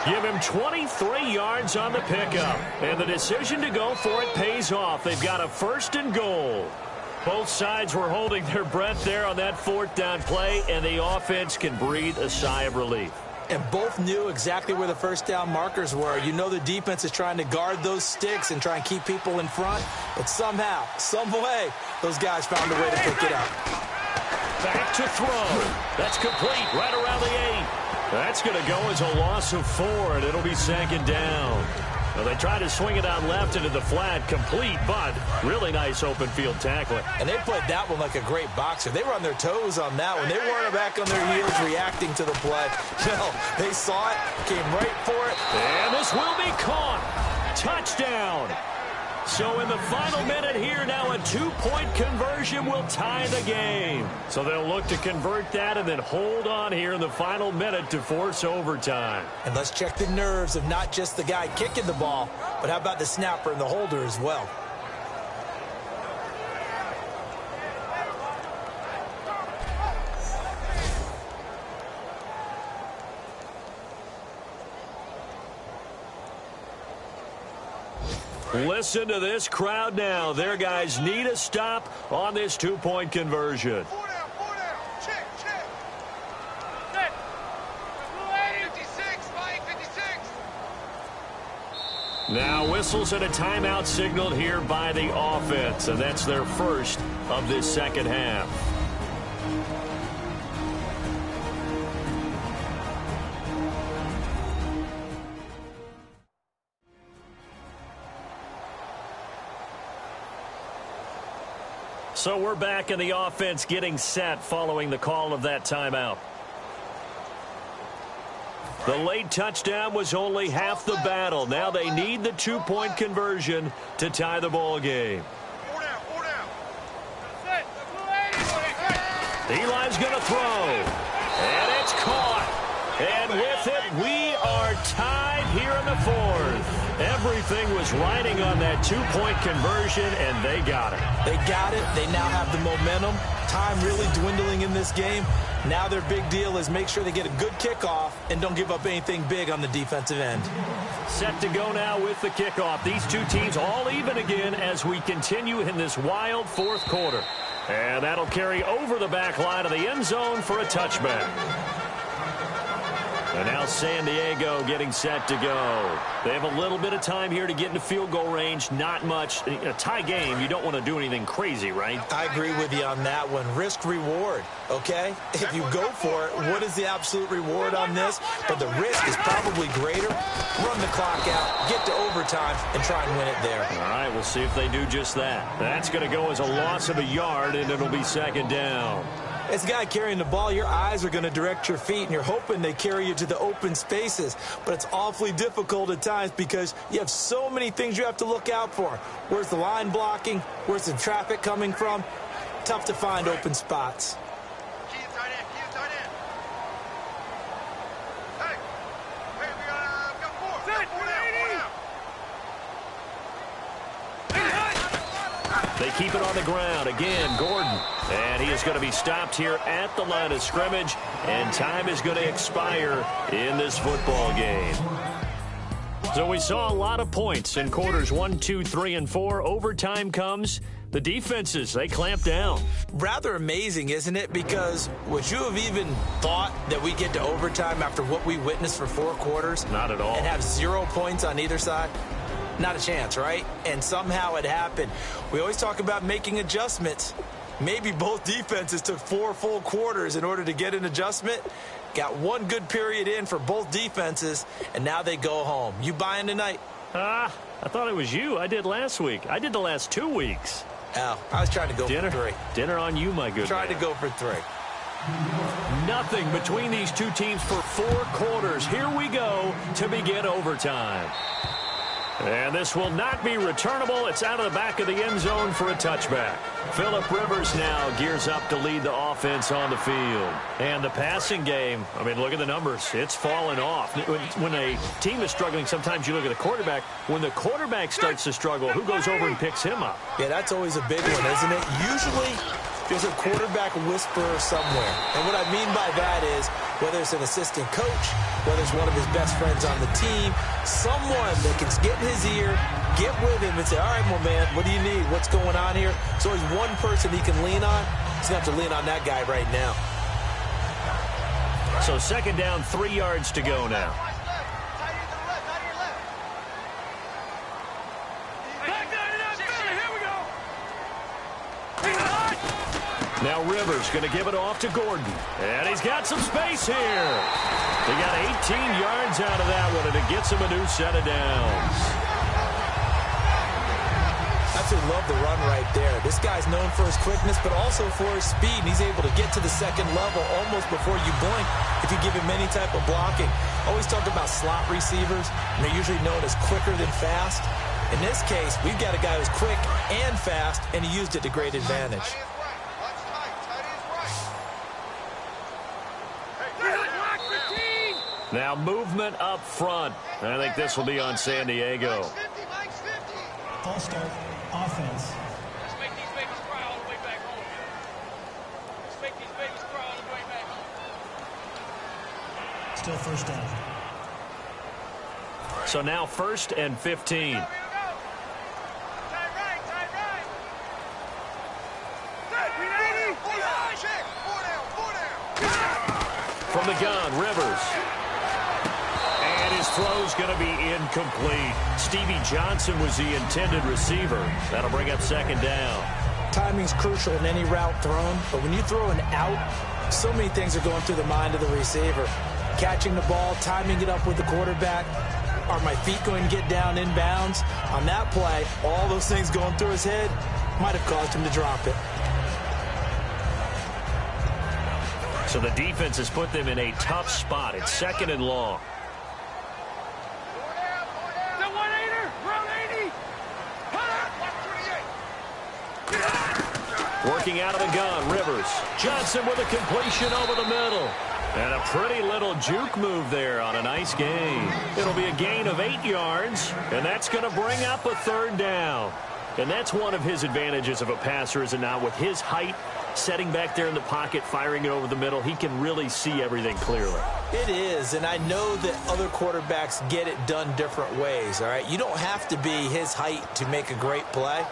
Give him 23 yards on the pickup. And the decision to go for it pays off. They've got a 1st and goal. Both sides were holding their breath there on that 4th down play, and the offense can breathe a sigh of relief. And both knew exactly where the first down markers were. You know the defense is trying to guard those sticks and try and keep people in front. But somehow, some way, those guys found a way to pick it up. Back to throw. That's complete right around the 8. That's going to go as a loss of 4, and it'll be 2nd down. Well, they tried to swing it out left into the flat, complete, but really nice open field tackling. And they played that one like a great boxer. They were on their toes on that one. They weren't back on their heels reacting to the play. No, they saw it, came right for it. And this will be caught. Touchdown. So in the final minute here now, a 2-point conversion will tie the game. So they'll look to convert that and then hold on here in the final minute to force overtime. And let's check the nerves of not just the guy kicking the ball, but how about the snapper and the holder as well. Listen to this crowd now. Their guys need a stop on this 2-point conversion. Now whistles and a timeout signaled here by the offense, and that's their first of this second half. So we're back in the offense getting set following the call of that timeout. The late touchdown was only half the battle. Now they need the two-point conversion to tie the ball game. Eli's going to throw. And it's caught. And with it, we are tied here in the fourth. Everything was riding on that two-point conversion, and they got it. They got it. They now have the momentum. Time really dwindling in this game. Now their big deal is make sure they get a good kickoff and don't give up anything big on the defensive end. Set to go now with the kickoff. These two teams all even again as we continue in this wild fourth quarter. And that'll carry over the back line of the end zone for a touchback. And now San Diego getting set to go. They have a little bit of time here to get into field goal range. Not much. A tie game, you don't want to do anything crazy, right? I agree with you on that one. Risk reward, okay? If you go for it, what is the absolute reward on this? But the risk is probably greater. Run the clock out, get to overtime, and try and win it there. All right, we'll see if they do just that. That's going to go as a loss of a yard, and it'll be second down. As a guy carrying the ball, your eyes are going to direct your feet, and you're hoping they carry you to the open spaces. But it's awfully difficult at times because you have so many things you have to look out for. Where's the line blocking? Where's the traffic coming from? Tough to find open spots. They keep it on the ground. Again, Gordon. And he is going to be stopped here at the line of scrimmage. And time is going to expire in this football game. So we saw a lot of points in quarters 1, 2, 3, and 4. Overtime comes. The defenses, they clamp down. Rather amazing, isn't it? Because would you have even thought that we get to overtime after what we witnessed for 4 quarters? Not at all. And have 0 points on either side? Not a chance, right? And somehow it happened. We always talk about making adjustments. Maybe both defenses took 4 full quarters in order to get an adjustment. Got 1 good period in for both defenses, and now they go home. You buying tonight? I thought it was you. I did last week. I did the last 2 weeks. Oh, I was trying to go for 3. Dinner on you, my good Tried man. to go for 3. Nothing between these two teams for 4 quarters. Here we go to begin overtime. And this will not be returnable. It's out of the back of the end zone for a touchback. Phillip Rivers now gears up to lead the offense on the field. And the passing game, I mean, look at the numbers. It's fallen off. When a team is struggling, sometimes you look at the quarterback. When the quarterback starts to struggle, who goes over and picks him up? Yeah, that's always a big one, isn't it? Usually, there's a quarterback whisperer somewhere. And what I mean by that is, whether it's an assistant coach, whether it's one of his best friends on the team, someone that can get in his ear, get with him and say, all right, well, man, what do you need? What's going on here? There's always one person he can lean on. He's going to have to lean on that guy right now. So second down, 3 yards to go now. Now Rivers going to give it off to Gordon. And he's got some space here. He got 18 yards out of that one, and it gets him a new set of downs. Absolutely love the run right there. This guy's known for his quickness, but also for his speed. And he's able to get to the second level almost before you blink if you give him any type of blocking. Always talk about slot receivers, and they're usually known as quicker than fast. In this case, we've got a guy who's quick and fast, and he used it to great advantage. Now movement up front. I think this will be on San Diego. False start, offense. Let's make these babies cry all the way back home. Let's make these babies cry all the way back home. Still first down. So now 1st and 15. From the gun, Rivers. And And his throw's going to be incomplete. Stevie Johnson was the intended receiver. That'll bring up second down. Timing's crucial in any route thrown, but when you throw an out, so many things are going through the mind of the receiver. Catching the ball, timing it up with the quarterback. Are my feet going to get down in bounds? On that play, all those things going through his head might have caused him to drop it. So the defense has put them in a tough spot. It's second and long. Working out of the gun, Rivers. Johnson with a completion over the middle. And a pretty little juke move there on a nice gain. It'll be a gain of 8 yards, and that's going to bring up a third down. And that's one of his advantages of a passer, is it not? With his height, setting back there in the pocket, firing it over the middle, he can really see everything clearly. It is, and I know that other quarterbacks get it done different ways, all right? You don't have to be his height to make a great play.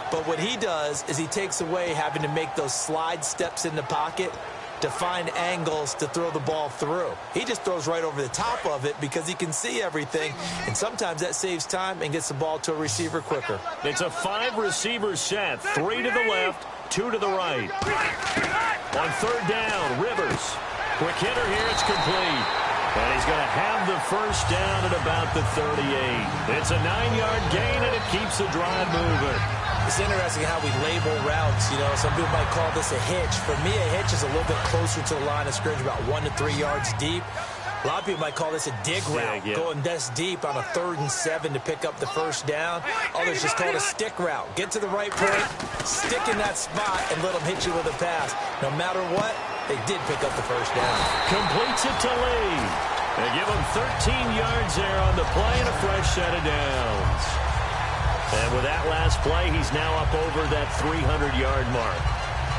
But what he does is he takes away having to make those slide steps in the pocket to find angles to throw the ball through. He just throws right over the top of it because he can see everything, and sometimes that saves time and gets the ball to a receiver quicker. It's a 5-receiver set, 3 to the left, 2 to the right. On third down, Rivers. Quick hitter here, it's complete. And he's going to have the first down at about the 38. It's a 9-yard gain, and it keeps the drive moving. It's interesting how we label routes. You know, some people might call this a hitch. For me, a hitch is a little bit closer to the line of scrimmage, about 1 to 3 yards deep. A lot of people might call this a dig route, going this deep on a 3rd and 7 to pick up the first down. Others just call it a stick route. Get to the right point, stick in that spot, and let them hit you with a pass. No matter what, they did pick up the first down. Completes it to Lee. They give him 13 yards there on the play and a fresh set of downs. And with that last play, he's now up over that 300-yard mark.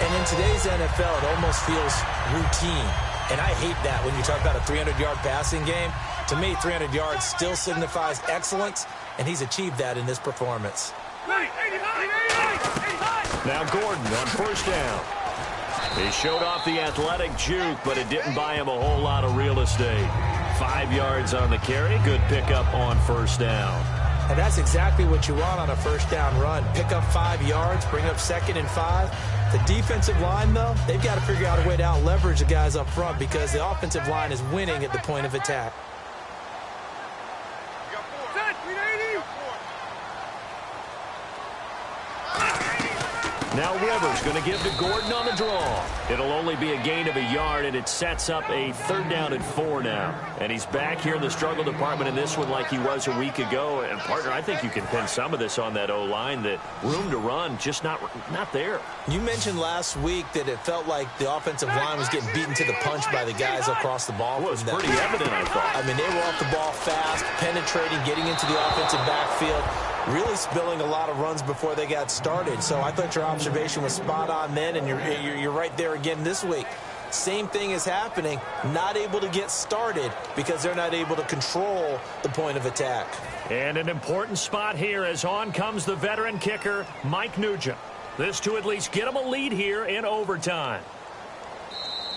And in today's NFL, it almost feels routine. And I hate that when you talk about a 300-yard passing game. To me, 300 yards still signifies excellence, and he's achieved that in this performance. Now Gordon on first down. He showed off the athletic juke, but it didn't buy him a whole lot of real estate. 5 yards on the carry. Good pickup on first down. And that's exactly what you want on a first down run. Pick up 5 yards, bring up 2nd and 5. The defensive line, though, they've got to figure out a way to out-leverage the guys up front because the offensive line is winning at the point of attack. Now Rivers going to give to Gordon on the draw. It'll only be a gain of a yard, and it sets up a 3rd down and 4 now. And he's back here in the struggle department in this one like he was a week ago. And, partner, I think you can pin some of this on that O-line, that room to run, just not there. You mentioned last week that it felt like the offensive line was getting beaten to the punch by the guys across the ball. Well, it was pretty evident, I thought. I mean, they were off the ball fast, penetrating, getting into the offensive backfield, really spilling a lot of runs before they got started. So I thought your observation was spot on then, and you're right there again this week. Same thing is happening, not able to get started because they're not able to control the point of attack. And an important spot here as on comes the veteran kicker, Mike Nugent. This to at least get them a lead here in overtime.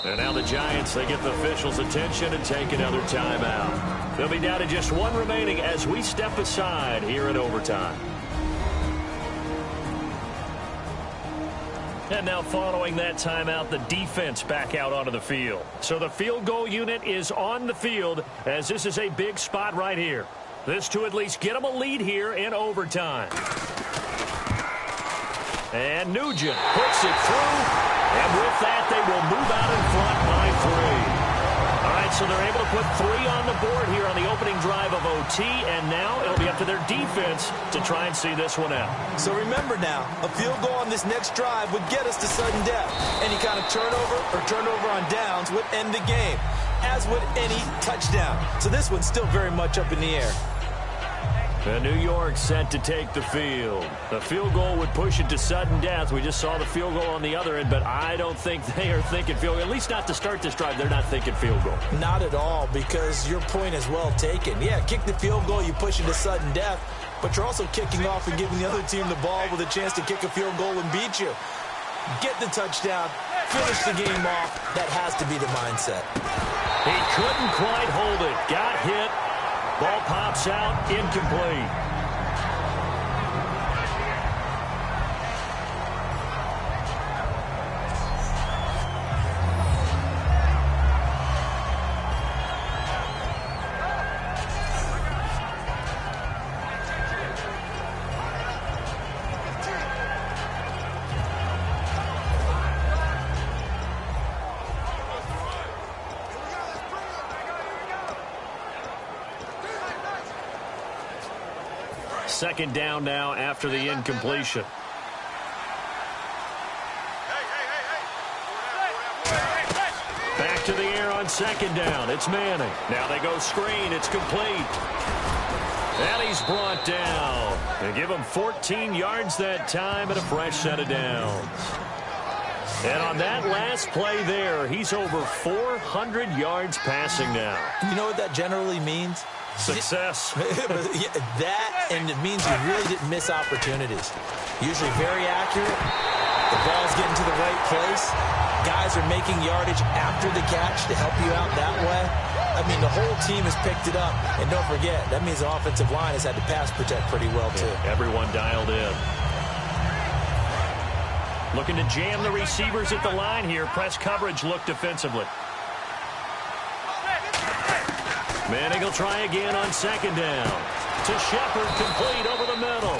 And now the Giants, they get the officials' attention and take another timeout. They'll be down to just 1 remaining as we step aside here in overtime. And now following that timeout, the defense back out onto the field. So the field goal unit is on the field as this is a big spot right here. This to at least get them a lead here in overtime. And Nugent puts it through. And with that, they will move out in front by 3. All right, so they're able to put 3 on the board here on the opening drive of OT, and now it'll be up to their defense to try and see this one out. So remember now, a field goal on this next drive would get us to sudden death. Any kind of turnover or turnover on downs would end the game, as would any touchdown. So this one's still very much up in the air. And New York set to take the field. The field goal would push it to sudden death. We just saw the field goal on the other end, but I don't think they are thinking field goal. At least not to start this drive. They're not thinking field goal. Not at all, because your point is well taken. Yeah, kick the field goal, you push it to sudden death, but you're also kicking off and giving the other team the ball with a chance to kick a field goal and beat you. Get the touchdown, finish the game off. That has to be the mindset. He couldn't quite hold it. Got hit. Ball pops out, incomplete. Second down now after the incompletion. Back to the air on second down. It's Manning. Now they go screen. It's complete. And he's brought down. They give him 14 yards that time and a fresh set of downs. And on that last play there, he's over 400 yards passing now. You know what that generally means? Success. Yeah, that, and it means you really didn't miss opportunities. Usually very accurate. The ball's getting to the right place. Guys are making yardage after the catch to help you out that way. I mean, the whole team has picked it up. And don't forget, that means the offensive line has had to pass protect pretty well, too. Yeah, everyone dialed in. Looking to jam the receivers at the line here. Press coverage look defensively. Manning will try again on second down. To Shepard, complete over the middle.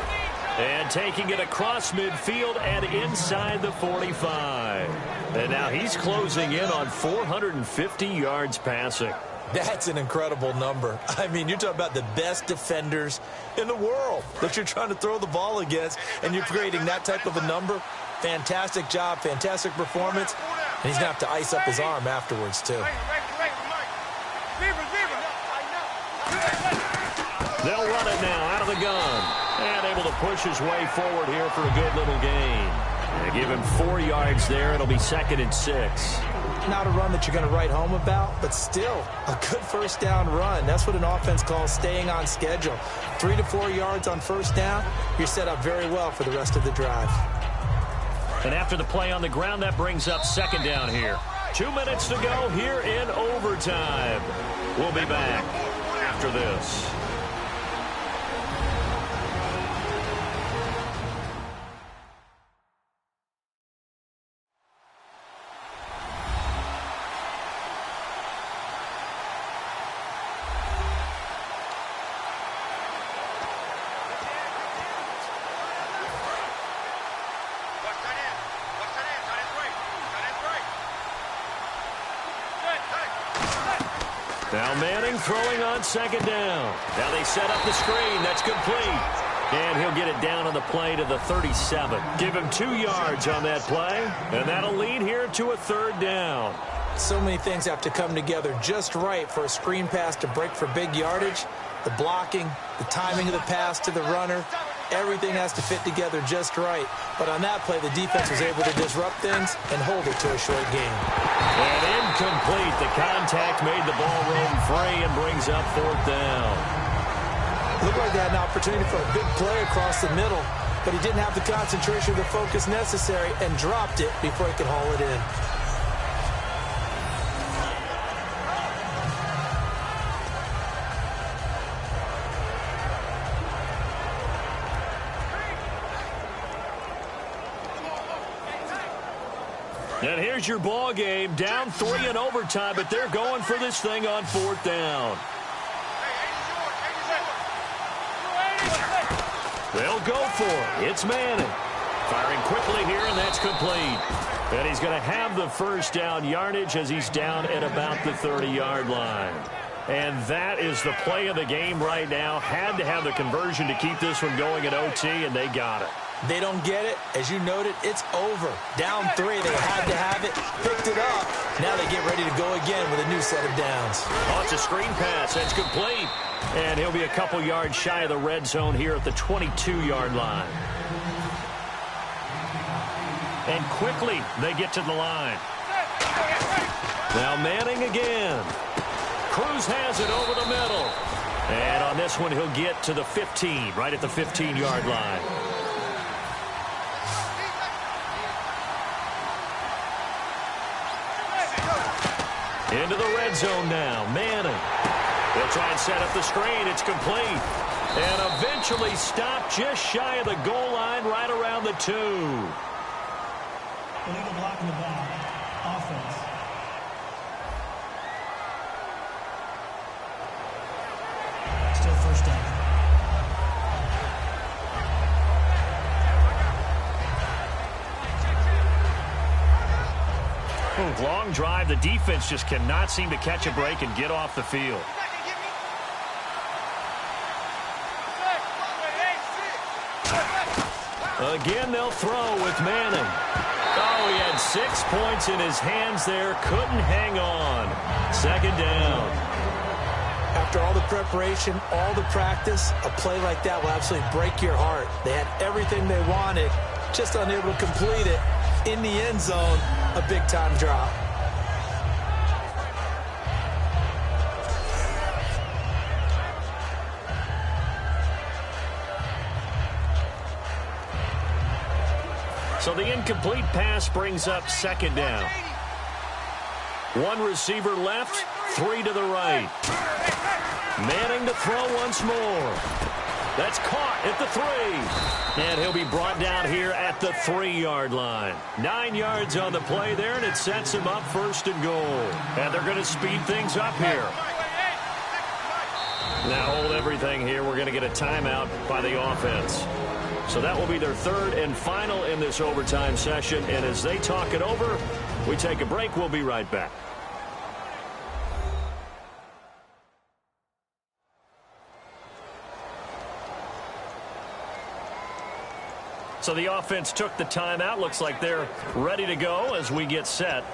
And taking it across midfield and inside the 45. And now he's closing in on 450 yards passing. That's an incredible number. I mean, you're talking about the best defenders in the world that you're trying to throw the ball against, and you're creating that type of a number. Fantastic job, fantastic performance. And he's going to have to ice up his arm afterwards, too. They'll run it now out of the gun. And able to push his way forward here for a good little gain. They give him 4 yards there. It'll be 2nd and 6. Not a run that you're going to write home about, but still a good first down run. That's what an offense calls staying on schedule. 3 to 4 yards on first down, you're set up very well for the rest of the drive. And after the play on the ground, that brings up second down here. 2 minutes to go here in overtime. We'll be back after this. Now Manning throwing on second down. Now they set up the screen. That's complete. And he'll get it down on the play to the 37. Give him 2 yards on that play. And that'll lead here to a 3rd down. So many things have to come together just right for a screen pass to break for big yardage. The blocking, the timing of the pass to the runner, everything has to fit together just right. But on that play, the defense was able to disrupt things and hold it to a short gain. And incomplete. The contact made the ball roam free and brings up 4th down. Looked like they had an opportunity for a big play across the middle, but he didn't have the concentration or the focus necessary and dropped it before he could haul it in. And here's your ball game, down 3 in overtime, but they're going for this thing on 4th down. They'll go for it. It's Manning. Firing quickly here, and that's complete. And he's going to have the first down yardage as he's down at about the 30-yard line. And that is the play of the game right now. Had to have the conversion to keep this one going at OT, and they got it. They don't get it. As you noted, it's over. Down 3, they had to have it, picked it up. Now they get ready to go again with a new set of downs. Oh, it's a screen pass. That's complete. And he'll be a couple yards shy of the red zone here at the 22-yard line. And quickly, they get to the line. Now Manning again. Cruz has it over the middle. And on this one, he'll get to the 15, right at the 15-yard line. Into the red zone now. Manning. They'll try and set up the screen. It's complete. And eventually stopped just shy of the goal line right around the 2. Illegal block in the back. Offense. Still first down. Long drive. The defense just cannot seem to catch a break and get off the field. Again, they'll throw with Manning. Oh, he had 6 points in his hands there. Couldn't hang on. Second down. After all the preparation, all the practice, a play like that will absolutely break your heart. They had everything they wanted, just unable to complete it. In the end zone, a big-time drop. So the incomplete pass brings up second down. 1 receiver left, 3 to the right. Manning to throw once more. That's caught at the 3. And he'll be brought down here at the 3-yard line. 9 yards on the play there, and it sets him up first and goal. And they're going to speed things up here. Now hold everything here. We're going to get a timeout by the offense. So that will be their third and final in this overtime session. And as they talk it over, we take a break. We'll be right back. So the offense took the timeout. Looks like they're ready to go as we get set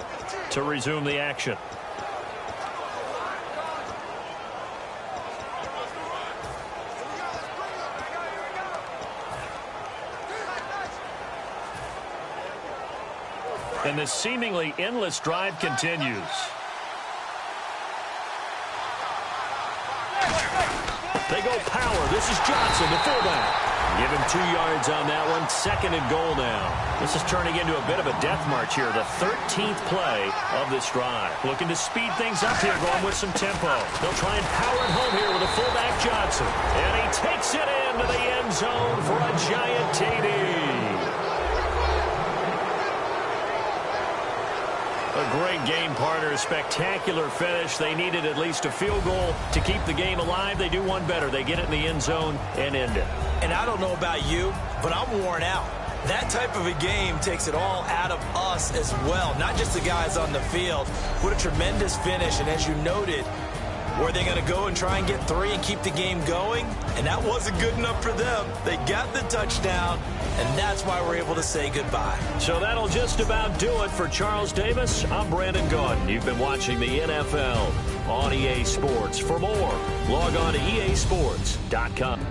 to resume the action. And this seemingly endless drive continues. They go power. This is Johnson, the fullback. Give him 2 yards on that one. Second and goal now. This is turning into a bit of a death march here. The 13th play of this drive. Looking to speed things up here, going with some tempo. They'll try and power it home here with a fullback Johnson. And he takes it into the end zone for a giant TD. A great game partner, a spectacular finish. They needed at least a field goal to keep the game alive. They do one better. They get it in the end zone and end it. And I don't know about you, but I'm worn out. That type of a game takes it all out of us as well, not just the guys on the field. What a tremendous finish, and as you noted, were they going to go and try and get 3 and keep the game going? And that wasn't good enough for them. They got the touchdown, and that's why we're able to say goodbye. So that'll just about do it for Charles Davis. I'm Brandon Gaudin. You've been watching the NFL on EA Sports. For more, log on to easports.com.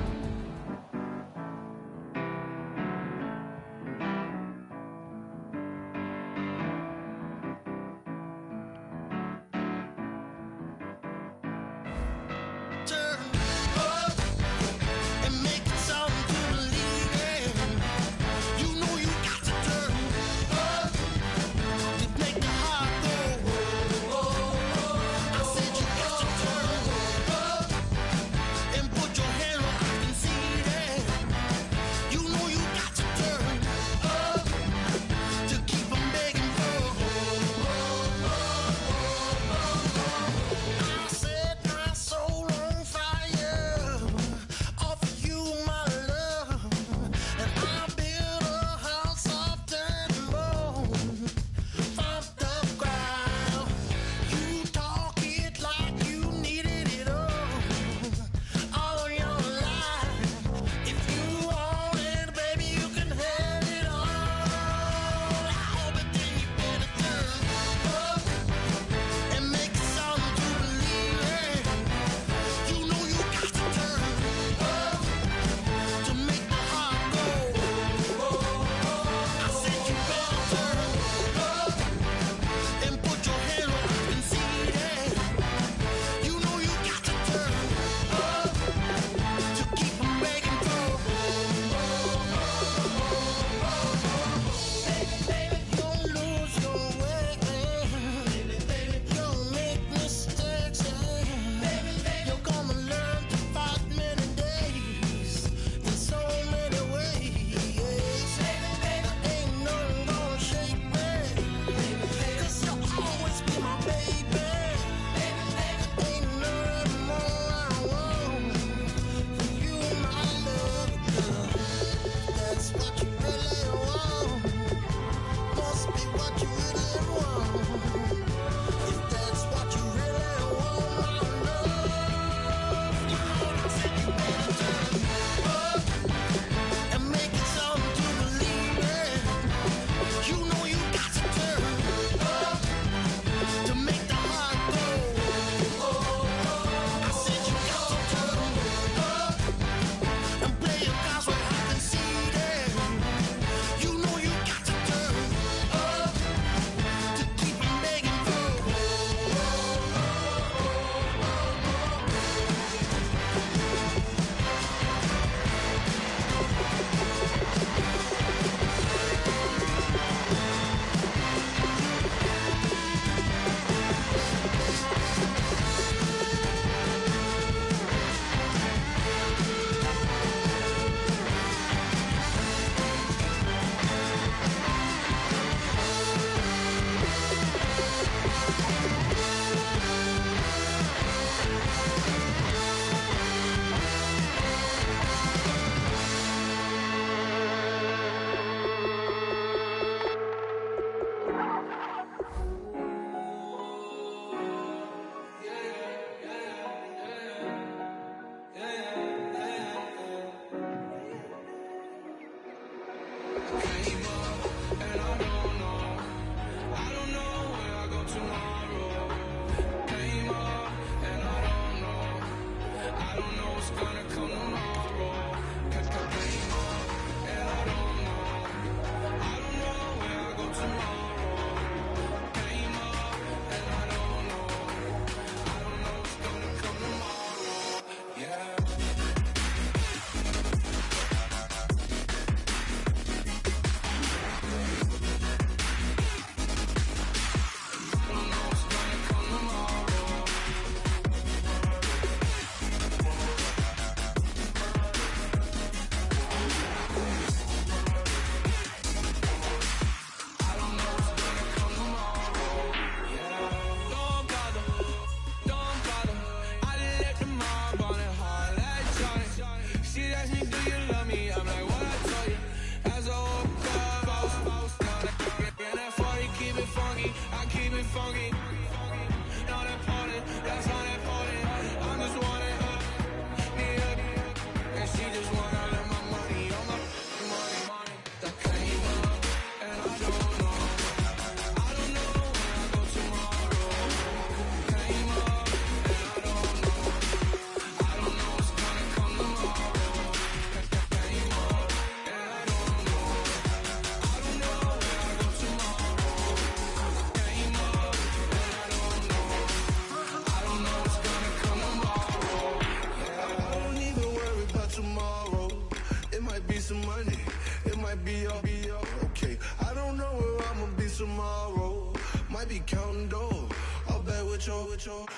keep counting dough. All back with your,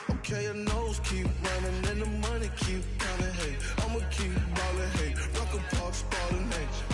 okay, your nose keep running and the money keep counting, hey. I'ma keep ballin', hey. Rock a park, ballin', hey.